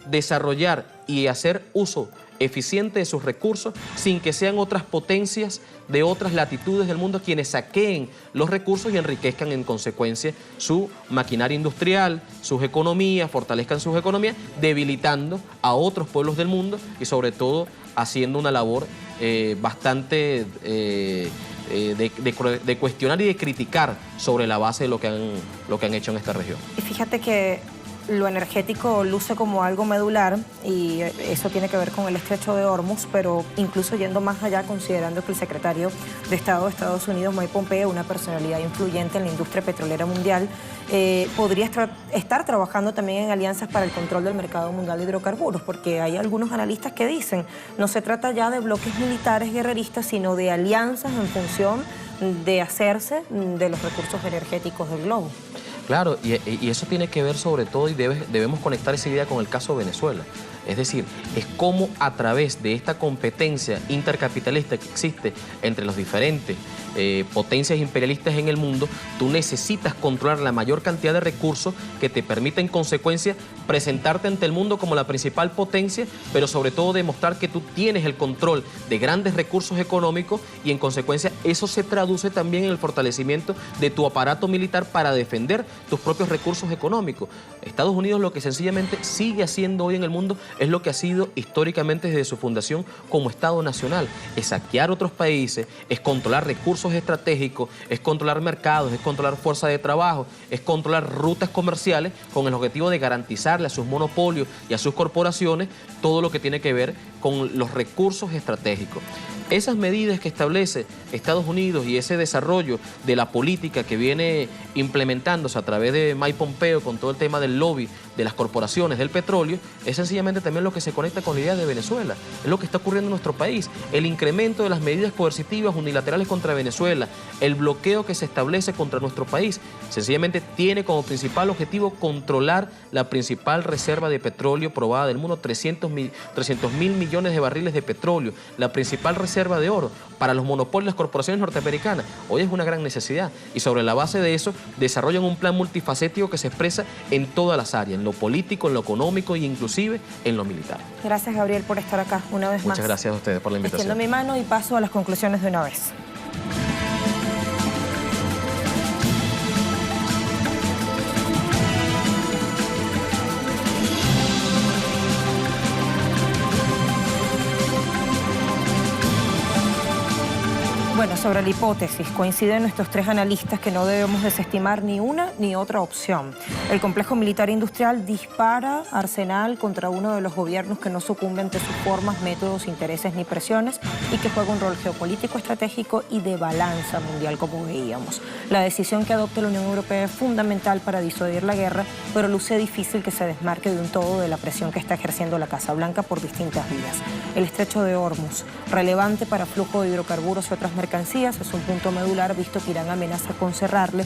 I: desarrollar y hacer uso eficiente de sus recursos sin que sean otras potencias de otras latitudes del mundo quienes saqueen los recursos y enriquezcan en consecuencia su maquinaria industrial, sus economías, fortalezcan sus economías, debilitando a otros pueblos del mundo y sobre todo haciendo una labor bastante de cuestionar y de criticar sobre la base de lo que han hecho en esta región.
A: Y fíjate que lo energético luce como algo medular y eso tiene que ver con el estrecho de Hormuz, pero incluso yendo más allá, considerando que el secretario de Estado de Estados Unidos, Mike Pompeo, una personalidad influyente en la industria petrolera mundial, podría estar trabajando también en alianzas para el control del mercado mundial de hidrocarburos, porque hay algunos analistas que dicen, no se trata ya de bloques militares guerreristas, sino de alianzas en función de hacerse de los recursos energéticos del globo.
I: Claro, y eso tiene que ver sobre todo, y debemos conectar esa idea con el caso de Venezuela. Es decir, es cómo a través de esta competencia intercapitalista que existe entre los diferentes potencias imperialistas en el mundo, tú necesitas controlar la mayor cantidad de recursos que te permita en consecuencia presentarte ante el mundo como la principal potencia, pero sobre todo demostrar que tú tienes el control de grandes recursos económicos y en consecuencia eso se traduce también en el fortalecimiento de tu aparato militar para defender tus propios recursos económicos. Estados Unidos lo que sencillamente sigue haciendo hoy en el mundo es lo que ha sido históricamente desde su fundación como Estado nacional, es saquear otros países, es controlar recursos estratégicos, es controlar mercados, es controlar fuerza de trabajo, es controlar rutas comerciales con el objetivo de garantizarle a sus monopolios y a sus corporaciones todo lo que tiene que ver con los recursos estratégicos. Esas medidas que establece Estados Unidos y ese desarrollo de la política que viene implementándose a través de Mike Pompeo con todo el tema del lobby de las corporaciones del petróleo, es sencillamente también lo que se conecta con la idea de Venezuela. Es lo que está ocurriendo en nuestro país. El incremento de las medidas coercitivas unilaterales contra Venezuela, el bloqueo que se establece contra nuestro país, sencillamente tiene como principal objetivo controlar la principal reserva de petróleo probada del mundo, 300.000 millones de barriles de petróleo, la principal reserva de oro para los monopolios de las corporaciones norteamericanas. Hoy es una gran necesidad y sobre la base de eso desarrollan un plan multifacético que se expresa en todas las áreas, en lo político, en lo económico e inclusive en lo militar.
A: Gracias, Gabriel, por estar acá una vez más.
I: Muchas gracias a ustedes por la invitación.
A: Extiendo mi mano y paso a las conclusiones de una vez. sobre la hipótesis, coinciden nuestros tres analistas que no debemos desestimar ni una ni otra opción. El complejo militar industrial dispara arsenal contra uno de los gobiernos que no sucumbe ante sus formas, métodos, intereses ni presiones y que juega un rol geopolítico, estratégico y de balanza mundial, como veíamos. La decisión que adopte la Unión Europea es fundamental para disuadir la guerra, pero luce difícil que se desmarque de un todo de la presión que está ejerciendo la Casa Blanca por distintas vías. El estrecho de Hormuz, relevante para flujo de hidrocarburos y otras mercancías, es un punto medular visto que Irán amenaza con cerrarle,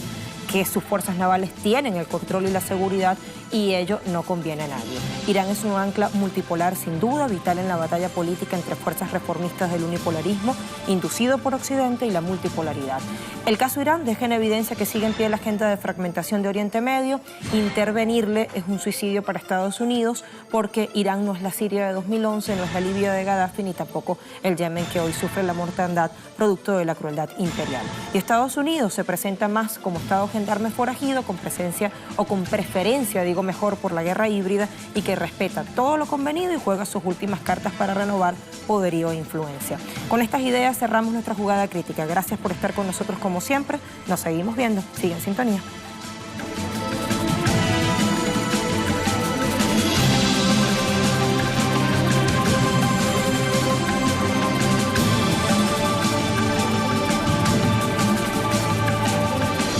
A: que sus fuerzas navales tienen el control y la seguridad y ello no conviene a nadie. Irán es un ancla multipolar sin duda, vital en la batalla política entre fuerzas reformistas del unipolarismo inducido por Occidente y la multipolaridad. El caso Irán deja en evidencia que sigue en pie la agenda de fragmentación de Oriente Medio. Intervenirle es un suicidio para Estados Unidos porque Irán no es la Siria de 2011, no es la Libia de Gaddafi ni tampoco el Yemen que hoy sufre la mortandad producto de la crueldad imperial. Y Estados Unidos se presenta más como Estado gendarme forajido con presencia o con preferencia, digo mejor, por la guerra híbrida y que respeta todo lo convenido y juega sus últimas cartas para renovar poderío e influencia. Con estas ideas cerramos nuestra jugada crítica. Gracias por estar con nosotros como siempre. Nos seguimos viendo. Sigue en sintonía.